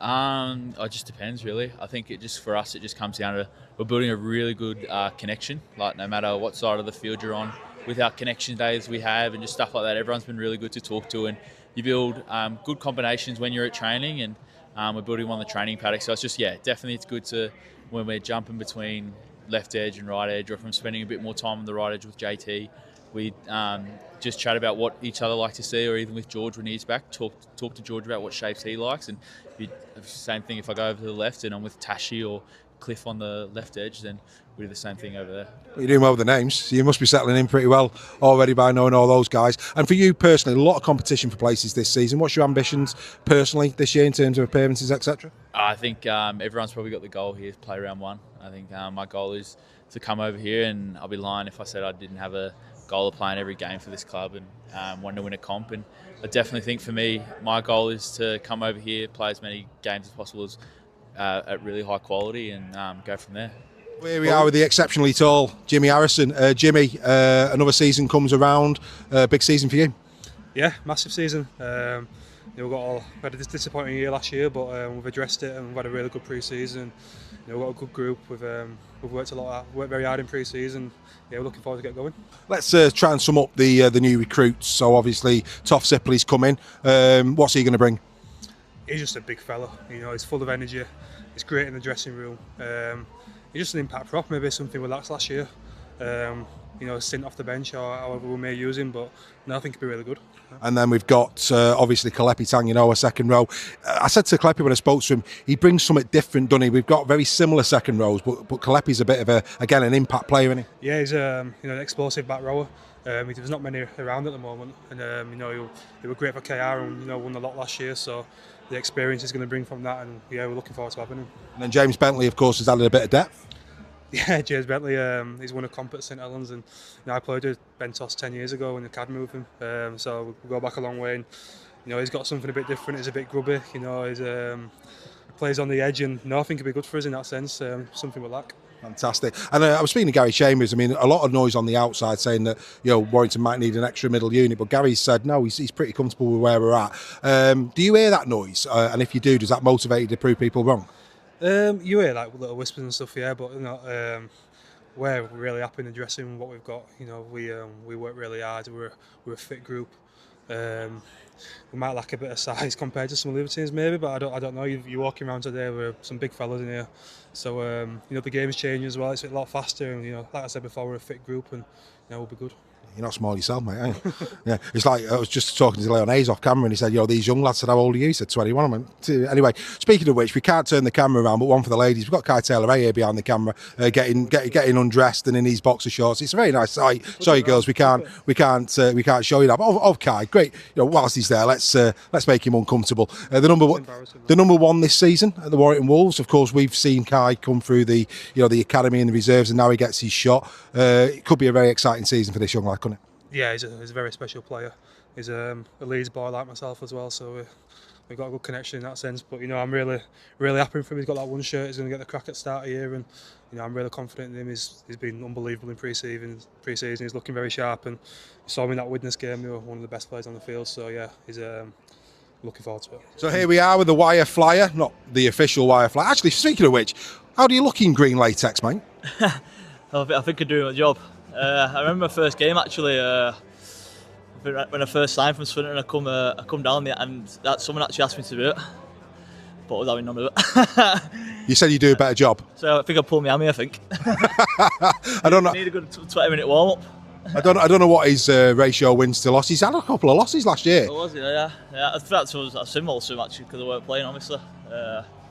[SPEAKER 14] It just depends, really. I think for us, it just comes down to we're building a really good connection. Like, no matter what side of the field you're on, with our connection days we have and just stuff like that, everyone's been really good to talk to, and you build good combinations when you're at training, and we're building one on the training paddock. So it's just, definitely it's good to, when we're jumping between left edge and right edge, or if I'm spending a bit more time on the right edge with JT, we just chat about what each other like to see, or even with George when he's back, talk to George about what shapes he likes. And same thing if I go over to the left and I'm with Tashi or Cliff on the left edge, then we do the same thing over there.
[SPEAKER 1] You're doing well with the names, so you must be settling in pretty well already by knowing all those guys. And for you personally, a lot of competition for places this season. What's your ambitions personally this year in terms of appearances, etc.?
[SPEAKER 14] I think everyone's probably got the goal here to play round one. I think my goal is to come over here, and I'll be lying if I said I didn't have a goal of playing every game for this club and want to win a comp. And I definitely think for me, my goal is to come over here, play as many games as possible at really high quality, and go from there.
[SPEAKER 1] Here we are with the exceptionally tall Jimmy Harrison. Jimmy, another season comes around. Big season for you.
[SPEAKER 15] Yeah, massive season. We had a disappointing year last year, but we've addressed it and we've had a really good pre-season. We've got a good group. We've worked very hard in pre-season. Yeah, we're looking forward to get going.
[SPEAKER 1] Let's try and sum up the new recruits. So obviously, Toff Sipley's come in. What's he going to bring?
[SPEAKER 15] He's just a big fella. He's full of energy. He's great in the dressing room. He's just an impact prop, maybe something we lacked last year. stint off the bench or however we may use him. But no, I think he'll be really good.
[SPEAKER 1] And then we've got obviously Kelepi, Tanginoa, second row. I said to Kelepi when I spoke to him, he brings something different, doesn't he? We've got very similar second rows, but Kelepi's a bit of an impact player, isn't he?
[SPEAKER 15] Yeah, he's an explosive back rower. There's not many around at the moment, and he were great for KR and won a lot last year. So the experience he's going to bring from that, and yeah, we're looking forward to having him.
[SPEAKER 1] And then James Bentley, of course, has added a bit of depth.
[SPEAKER 15] Yeah, James Bentley, he's won a comp at St Helens, and I played with Ben Toss 10 years ago in the academy with him. So we go back a long way, and he's got something a bit different. He's a bit grubby, he's plays on the edge, and I think he'll be good for us in that sense. Something we lack.
[SPEAKER 1] Fantastic. And I was speaking to Gary Chambers. I mean, a lot of noise on the outside saying that Warrington might need an extra middle unit, but Gary said no, he's pretty comfortable with where we're at. Do you hear that noise? And if you do, does that motivate you to prove people wrong?
[SPEAKER 15] You hear like little whispers and stuff, yeah, but we're really happy in the dressing room what we've got. We work really hard. We're a fit group. We might lack a bit of size compared to some of the other teams, maybe, but I don't know. You're walking around today with some big fellas in here, so the game's changing as well. It's a lot faster, and like I said before, we're a fit group, and we'll be good.
[SPEAKER 1] You're not small yourself, mate, are you? Yeah, it's like I was just talking to Leon Hayes off camera, and he said, these young lads said, how old are you? He said 21. I went, anyway, speaking of which, we can't turn the camera around, but one for the ladies. We've got Kai Taylor here behind the camera, getting undressed and in his boxer shorts. It's a very nice sight. Sorry, girls, we can't show you that. But of Kai, great. Whilst he's there, let's make him uncomfortable. The number one this season at the Warrington Wolves. Of course, we've seen Kai come through the academy and the reserves, and now he gets his shot. It could be a very exciting season for this young lad, couldn't it?
[SPEAKER 15] Yeah, he's a very special player. He's a Leeds boy like myself as well, so we've got a good connection in that sense. But I'm really happy for him. He's got that one shirt. He's going to get the crack at the start of the year, and I'm really confident in him. He's been unbelievable in pre-season. He's looking very sharp, and you saw him in that Widnes game. They were one of the best players on the field. So yeah, he's looking forward to it.
[SPEAKER 1] So here we are with the wire flyer, not the official wire flyer. Actually, speaking of which, how do you look in green latex, mate?
[SPEAKER 16] I think I'm doing my job. I remember my first game actually. When I first signed from Swinton, I come down there, and that someone actually asked me to do it, but I was having none of it.
[SPEAKER 1] You said you do a better job.
[SPEAKER 16] So I think I pulled my hammy. I think.
[SPEAKER 1] I don't know.
[SPEAKER 16] Need a good 20-minute warm up.
[SPEAKER 1] I don't know what his ratio wins to losses. He's had a couple of losses last year.
[SPEAKER 16] Oh, was he? Yeah. I think that was a similar to him actually because they weren't playing obviously.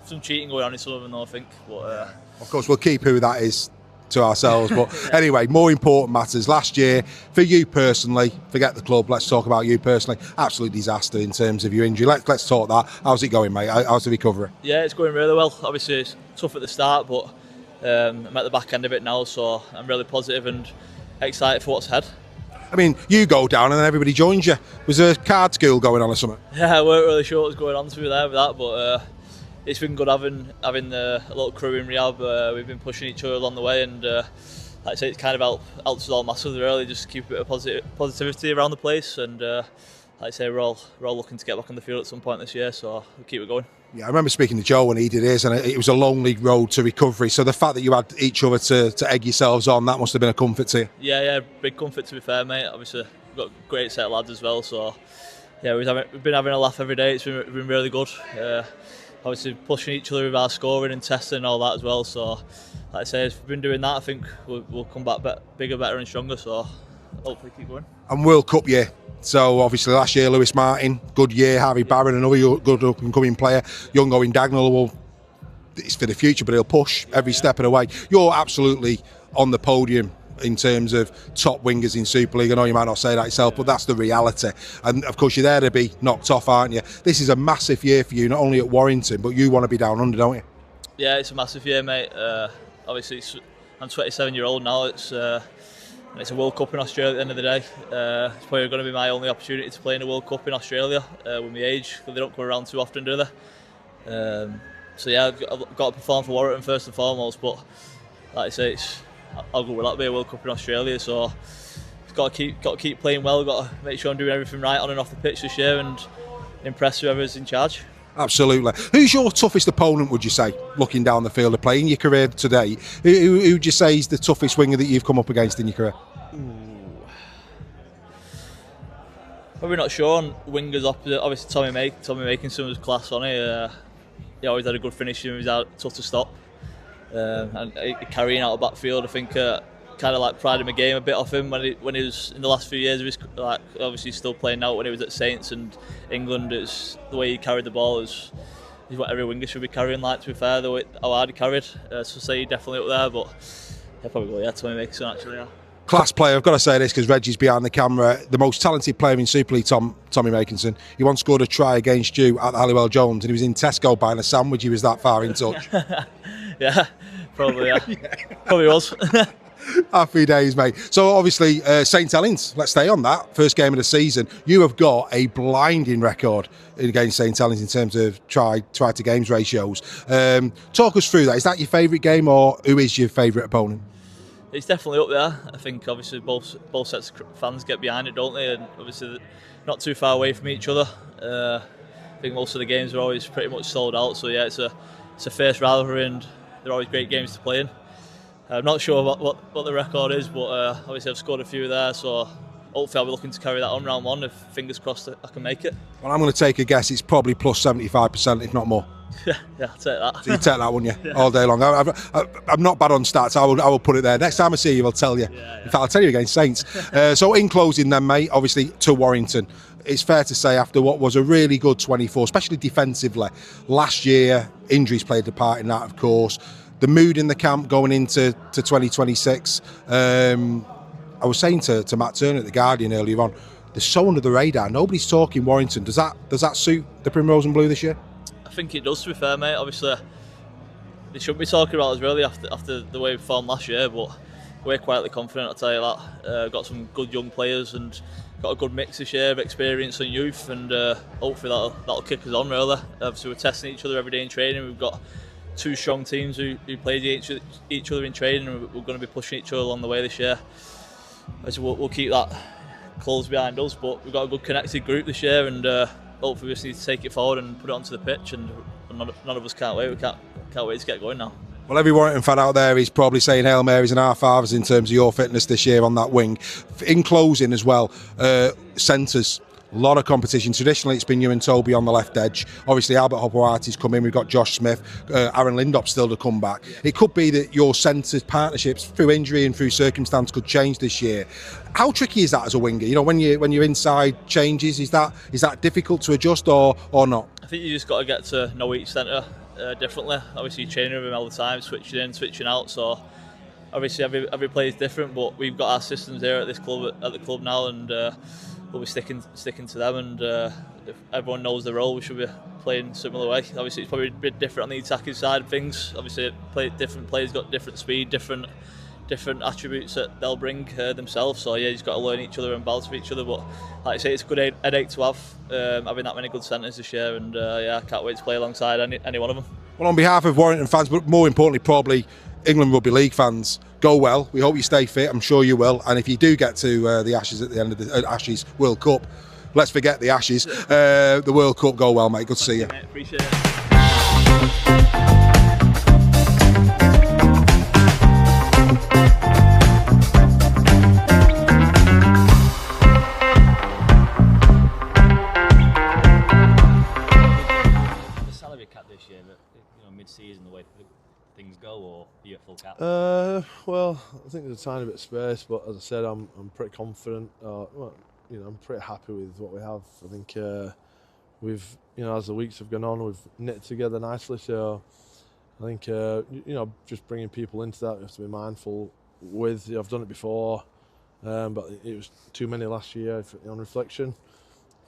[SPEAKER 16] Some cheating going on in some of them though I think. But
[SPEAKER 1] of course we'll keep who that is to ourselves, but anyway, more important matters. Last year, for you personally, forget the club, let's talk about you personally, absolute disaster in terms of your injury. Let's talk that. How's it going, mate? How's the recovery?
[SPEAKER 16] Yeah, it's going really well. Obviously it's tough at the start, but I'm at the back end of it now, so I'm really positive and excited for what's ahead.
[SPEAKER 1] I mean, you go down and then everybody joins you. Was there a card school going on or something?
[SPEAKER 16] Yeah, I weren't really sure what was going on to be there with that, but it's been good having a little crew in rehab. We've been pushing each other along the way, and like I say, it's kind of helped us all massively. Really, just keep a bit of positivity around the place, and like I say, we're all looking to get back on the field at some point this year, so we'll keep it going.
[SPEAKER 1] Yeah, I remember speaking to Joe when he did his, and it was a lonely road to recovery. So the fact that you had each other to egg yourselves on, that must have been a comfort to you.
[SPEAKER 16] Yeah, big comfort to be fair, mate. Obviously, we've got a great set of lads as well, so yeah, we've been having a laugh every day. It's been really good. Obviously pushing each other with our scoring and testing and all that as well, so like I say, if we've been doing that, I think we'll come back bigger, better and stronger, so hopefully keep going.
[SPEAKER 1] And World Cup year, so obviously last year Lewis Martin, good year, Harry Barron, another good up and coming player, young Owen Dagnall, well, it's for the future, but he'll push every step of the way. You're absolutely on the podium in terms of top wingers in Super League. I know you might not say that yourself, but that's the reality. And of course, you're there to be knocked off, aren't you? This is a massive year for you, not only at Warrington, but you want to be down under, don't you?
[SPEAKER 16] Yeah, it's a massive year, mate. Obviously, I'm 27-year-old now. It's a World Cup in Australia at the end of the day. It's probably going to be my only opportunity to play in a World Cup in Australia with my age, because they don't come around too often, do they? So yeah, I've got to perform for Warrington first and foremost, but like I say, I'll go with that, be a World Cup in Australia, so got to keep playing well. Got to make sure I'm doing everything right on and off the pitch this year and impress whoever's in charge.
[SPEAKER 1] Absolutely. Who's your toughest opponent, would you say, looking down the field of play in your career today? Who would you say is the toughest winger that you've come up against in your career?
[SPEAKER 16] Probably not sure on wingers opposite. Obviously Tommy Makinson was class on it. He always had a good finish and he was tough to stop. And carrying out a backfield, I think kind of like prided my game a bit off him when he was in the last few years of his, like, obviously still playing now when he was at Saints and England. It's the way he carried the ball is what every winger should be carrying. Like, to be fair, the way how hard he carried, so say he definitely up there, but yeah, probably Tommy Mason actually. Yeah.
[SPEAKER 1] Class player. I've got to say this because Reggie's behind the camera. The most talented player in Super League, Tommy Makinson. He once scored a try against you at the Halliwell Jones, and he was in Tesco buying a sandwich. He was that far in touch.
[SPEAKER 16] Yeah, probably. Yeah, probably was.
[SPEAKER 1] Happy days, mate. So obviously, St Helens, let's stay on that. First game of the season. You have got a blinding record against St Helens in terms of try to games ratios. Talk us through that. Is that your favourite game, or who is your favourite opponent?
[SPEAKER 16] It's definitely up there. I think obviously both sets of fans get behind it, don't they? And obviously they're not too far away from each other. I think most of the games are always pretty much sold out. So yeah, it's a fierce rivalry, and they're always great games to play in. I'm not sure what the record is, but obviously I've scored a few there, so hopefully I'll be looking to carry that on round one. If fingers crossed that I can make it.
[SPEAKER 1] Well, I'm going to take a guess. It's probably plus 75%, if not more.
[SPEAKER 16] Yeah, I'll take that.
[SPEAKER 1] So you take that, wouldn't you? Yeah. All day long. I'm not bad on stats. I will put it there. Next time I see you, I'll tell you. Yeah. In fact, I'll tell you against Saints. So in closing then, mate, obviously to Warrington, it's fair to say after what was a really good 24, especially defensively, last year, injuries played a part in that, of course. The mood in the camp going into 2026. I was saying to Matt Turner at The Guardian earlier on, they're so under the radar. Nobody's talking Warrington. Does that suit the Primrose and Blue this year?
[SPEAKER 16] I think it does, to be fair, mate. Obviously, they shouldn't be talking about us really after the way we performed last year, but we're quietly confident, I'll tell you that. Got some good young players and got a good mix this year of experience and youth, and hopefully that'll kick us on, really. Obviously, we're testing each other every day in training. We've got two strong teams who play each other in training, and we're going to be pushing each other along the way this year. So we'll keep that close behind us, but we've got a good connected group this year, and hopefully we just need to take it forward and put it onto the pitch, and none of us can't wait. We can't wait to get going now.
[SPEAKER 1] Well, every Warrington fan out there is probably saying Hail Marys and Our Fathers in terms of your fitness this year on that wing. In closing as well, centres, a lot of competition. Traditionally, it's been you and Toby on the left edge. Obviously, Albert Hopewati's come in. We've got Josh Smith, Aaron Lindop still to come back. It could be that your centre partnerships through injury and through circumstance could change this year. How tricky is that as a winger? You know, when your inside changes, is that difficult to adjust or not?
[SPEAKER 16] I think you just got to get to know each centre differently. Obviously, you're training with him all the time, switching in, switching out. So obviously, every player is different. But we've got our systems here at the club now, and we'll be sticking to them. And if everyone knows their role, we should be playing a similar way. Obviously, it's probably a bit different on the attacking side of things. Obviously, different players got different speed, different attributes that they'll bring themselves. So yeah, you just got to learn each other and balance with each other. But like I say, it's a good headache to have having that many good centres this year, and yeah, I can't wait to play alongside any one of them.
[SPEAKER 1] Well, on behalf of Warrington fans, but more importantly, probably England Rugby League fans, go well. We hope you stay fit. I'm sure you will. And if you do get to the Ashes at the end of the Ashes World Cup, let's forget the Ashes. The World Cup, go well, mate. Good to see you.
[SPEAKER 16] Mate, appreciate it.
[SPEAKER 17] Mid-season, the way things go, or are you at full cap?
[SPEAKER 8] Well, I think there's a tiny bit of space, but as I said, I'm pretty confident. Well, I'm pretty happy with what we have. I think we've, as the weeks have gone on, we've knit together nicely. So I think, just bringing people into that, we have to be mindful with. I've done it before, but it was too many last year on reflection.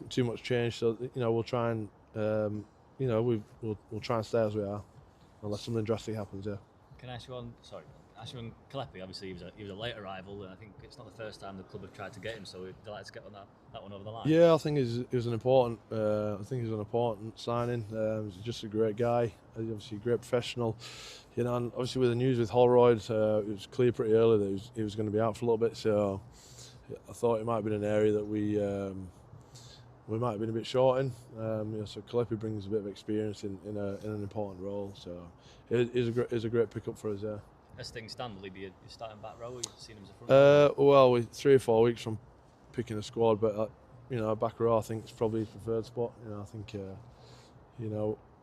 [SPEAKER 8] Too much change. So we'll try and, we'll try and stay as we are. Unless something drastic happens, yeah.
[SPEAKER 17] Can I ask you on Kelepi? Obviously, he was a late arrival, and I think it's not the first time the club have tried to get him. So we're delighted to get that one over the line.
[SPEAKER 8] Yeah, I think he was an important. Signing. He's just a great guy. He's obviously a great professional. And obviously with the news with Holroyd, it was clear pretty early that he was going to be out for a little bit. So I thought it might have been an area that we might have been a bit short in. So Kelepi brings a bit of experience in an important role. So it is a great pickup for us there.
[SPEAKER 17] As things stand, will he be your starting back row? You've seen him as a front row?
[SPEAKER 8] Well, we're 3 or 4 weeks from picking a squad, but back row I think is probably his preferred spot. I think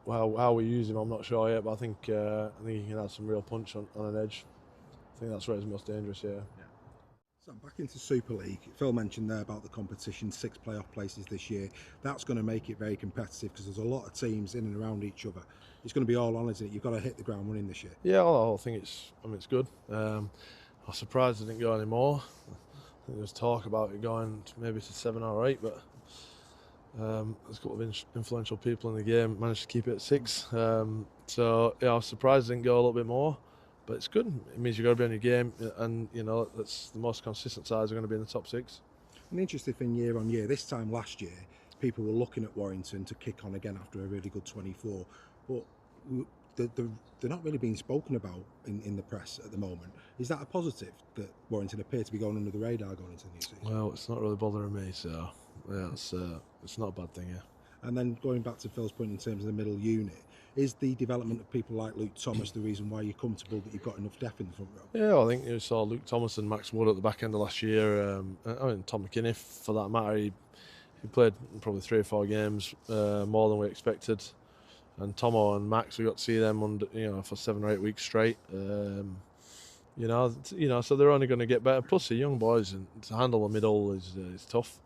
[SPEAKER 8] how we use him, I'm not sure yet, but I think he can add some real punch on an edge. I think that's where he's most dangerous. Yeah.
[SPEAKER 1] Back into Super League, Phil mentioned there about the competition, 6 playoff places this year. That's going to make it very competitive because there's a lot of teams in and around each other. It's going to be all on, isn't it? You've got to hit the ground running this year.
[SPEAKER 8] Yeah, I think it's good. I'm surprised it didn't go any more. I think there was talk about it going maybe to 7 or 8, but there's a couple of influential people in the game managed to keep it at 6. So yeah, I was surprised it didn't go a little bit more. But it's good. It means you've got to be on your game, and that's the most consistent sides are going to be in the top 6.
[SPEAKER 1] An interesting thing year on year. This time last year, people were looking at Warrington to kick on again after a really good 24, but they're not really being spoken about in the press at the moment. Is that a positive that Warrington appear to be going under the radar going into the new season?
[SPEAKER 8] Well, it's not really bothering me, so yeah, it's not a bad thing. Yeah.
[SPEAKER 1] And then going back to Phil's point in terms of the middle unit. Is the development of people like Luke Thomas the reason why you're comfortable that you've got enough depth in the front row?
[SPEAKER 8] Yeah, I think you saw Luke Thomas and Max Wood at the back end of last year. Tom McKinney, for that matter, he played probably 3 or 4 games more than we expected. And Tomo and Max, we got to see them for 7 or 8 weeks straight. So they're only going to get better. Plus, the young boys, and to handle the middle is tough.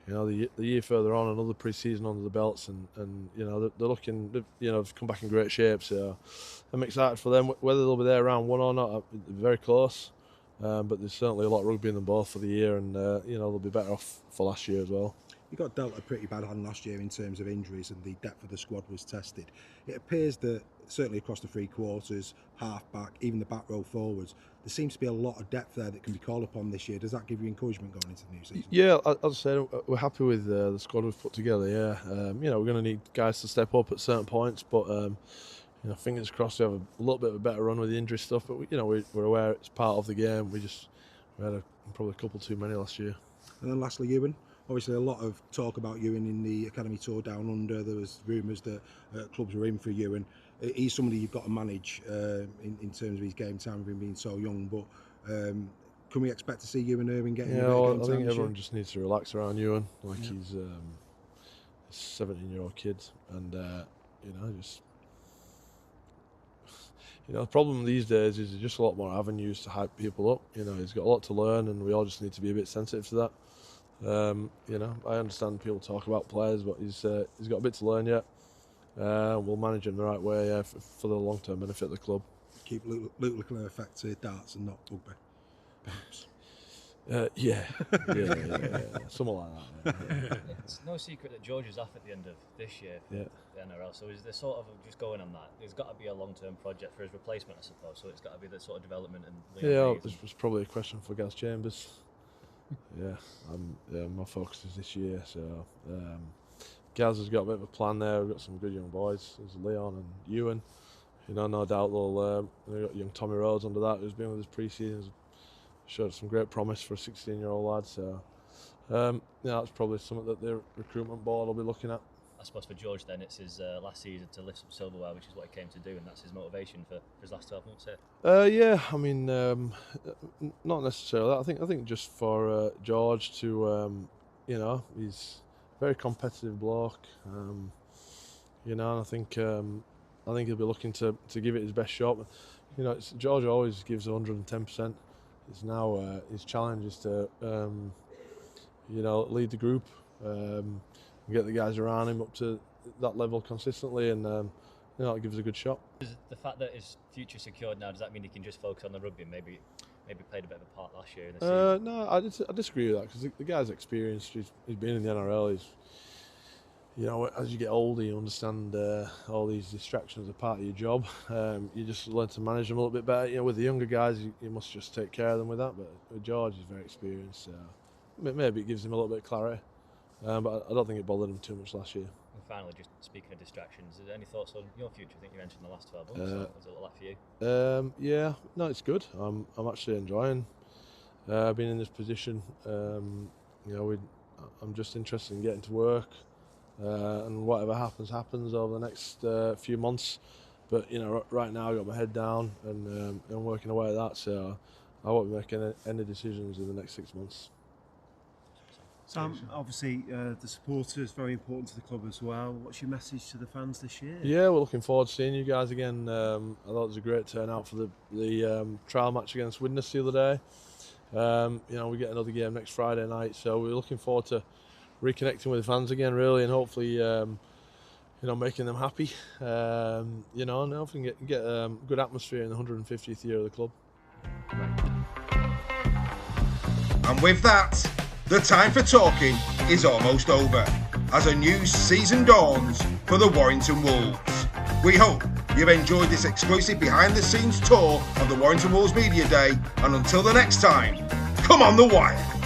[SPEAKER 8] The year further on, another pre-season under the belts, and they're looking, they've come back in great shape. So I'm excited for them. Whether they'll be there round 1 or not, very close. But there's certainly a lot of rugby in them both for the year, and they'll be better off for last year as well.
[SPEAKER 1] You got dealt a pretty bad hand last year in terms of injuries, and the depth of the squad was tested. It appears that certainly across the 3 quarters, half back, even the back row forwards, there seems to be a lot of depth there that can be called upon this year. Does that give you encouragement going into the new season?
[SPEAKER 8] Yeah, as I said, we're happy with the squad we've put together. Yeah, we're going to need guys to step up at certain points, but fingers crossed we have a little bit of a better run with the injury stuff. But we're aware it's part of the game. We had probably a couple too many last year.
[SPEAKER 1] And then lastly, Ewan. Obviously, a lot of talk about Ewan in the academy tour down under. There was rumours that clubs were in for Ewan. He's somebody you've got to manage in terms of his game time, with him being so young. But can we expect to see Ewan Irving getting a bit of game time?
[SPEAKER 8] I think everyone just needs to relax around Ewan. He's a 17-year-old kid, and the problem these days is there's just a lot more avenues to hype people up. He's got a lot to learn, and we all just need to be a bit sensitive to that. I understand people talk about players, but he's got a bit to learn yet. We'll manage him the right way for the long-term benefit of the club.
[SPEAKER 1] Keep Luke Leclerc effect to darts and not rugby, perhaps.
[SPEAKER 8] Yeah, something like that. Yeah.
[SPEAKER 17] It's no secret that George is off at the end of this year for the NRL, so is there sort of just going on that? There's got to be a long-term project for his replacement, I suppose, so it's got to be the sort of development and
[SPEAKER 8] this was probably a question for Gaz Chambers. My focus is this year, so Gaz has got a bit of a plan there. We've got some good young boys. There's Leon and Ewan. No doubt they've got young Tommy Rhodes under that, who's been with us pre-season. Showed some great promise for a 16-year-old lad. So that's probably something that the recruitment board will be looking at.
[SPEAKER 17] I suppose for George then it's his last season to lift some silverware, which is what he came to do, and that's his motivation for his last 12 months here.
[SPEAKER 8] Not necessarily. I think just for George to, he's a very competitive bloke. And I think he'll be looking to give it his best shot. George always gives 110%. It's now his challenge is to, lead the group. Get the guys around him up to that level consistently, and it gives a good shot.
[SPEAKER 17] The fact that his future secured now, does that mean he can just focus on the rugby and maybe played a bit of a part last year in the season?
[SPEAKER 8] No, I disagree with that, because the guy's experienced. He's been in the NRL. As you get older, you understand all these distractions are part of your job. You just learn to manage them a little bit better. With the younger guys, you must just take care of them with that. But with George, he's very experienced. So maybe it gives him a little bit of clarity. But I don't think it bothered him too much last year.
[SPEAKER 17] And finally, just speaking of distractions, are there any thoughts on your future? I think you mentioned the last 12 months. What does it look like for you?
[SPEAKER 8] No, it's good. I'm actually enjoying being in this position. I'm just interested in getting to work, and whatever happens over the next few months. But right now I've got my head down and I'm working away at that. So I won't be making any decisions in the next 6 months.
[SPEAKER 18] Sam, obviously the supporters very important to the club as well. What's your message to the fans this year?
[SPEAKER 8] Yeah, we're looking forward to seeing you guys again. I thought it was a great turnout for the trial match against Widnes the other day. We get another game next Friday night, so we're looking forward to reconnecting with the fans again, really, and hopefully, making them happy. And hopefully get a good atmosphere in the 150th year of the club.
[SPEAKER 1] And with that, the time for talking is almost over, as a new season dawns for the Warrington Wolves. We hope you've enjoyed this exclusive behind-the-scenes tour of the Warrington Wolves Media Day, and until the next time, come on the wire!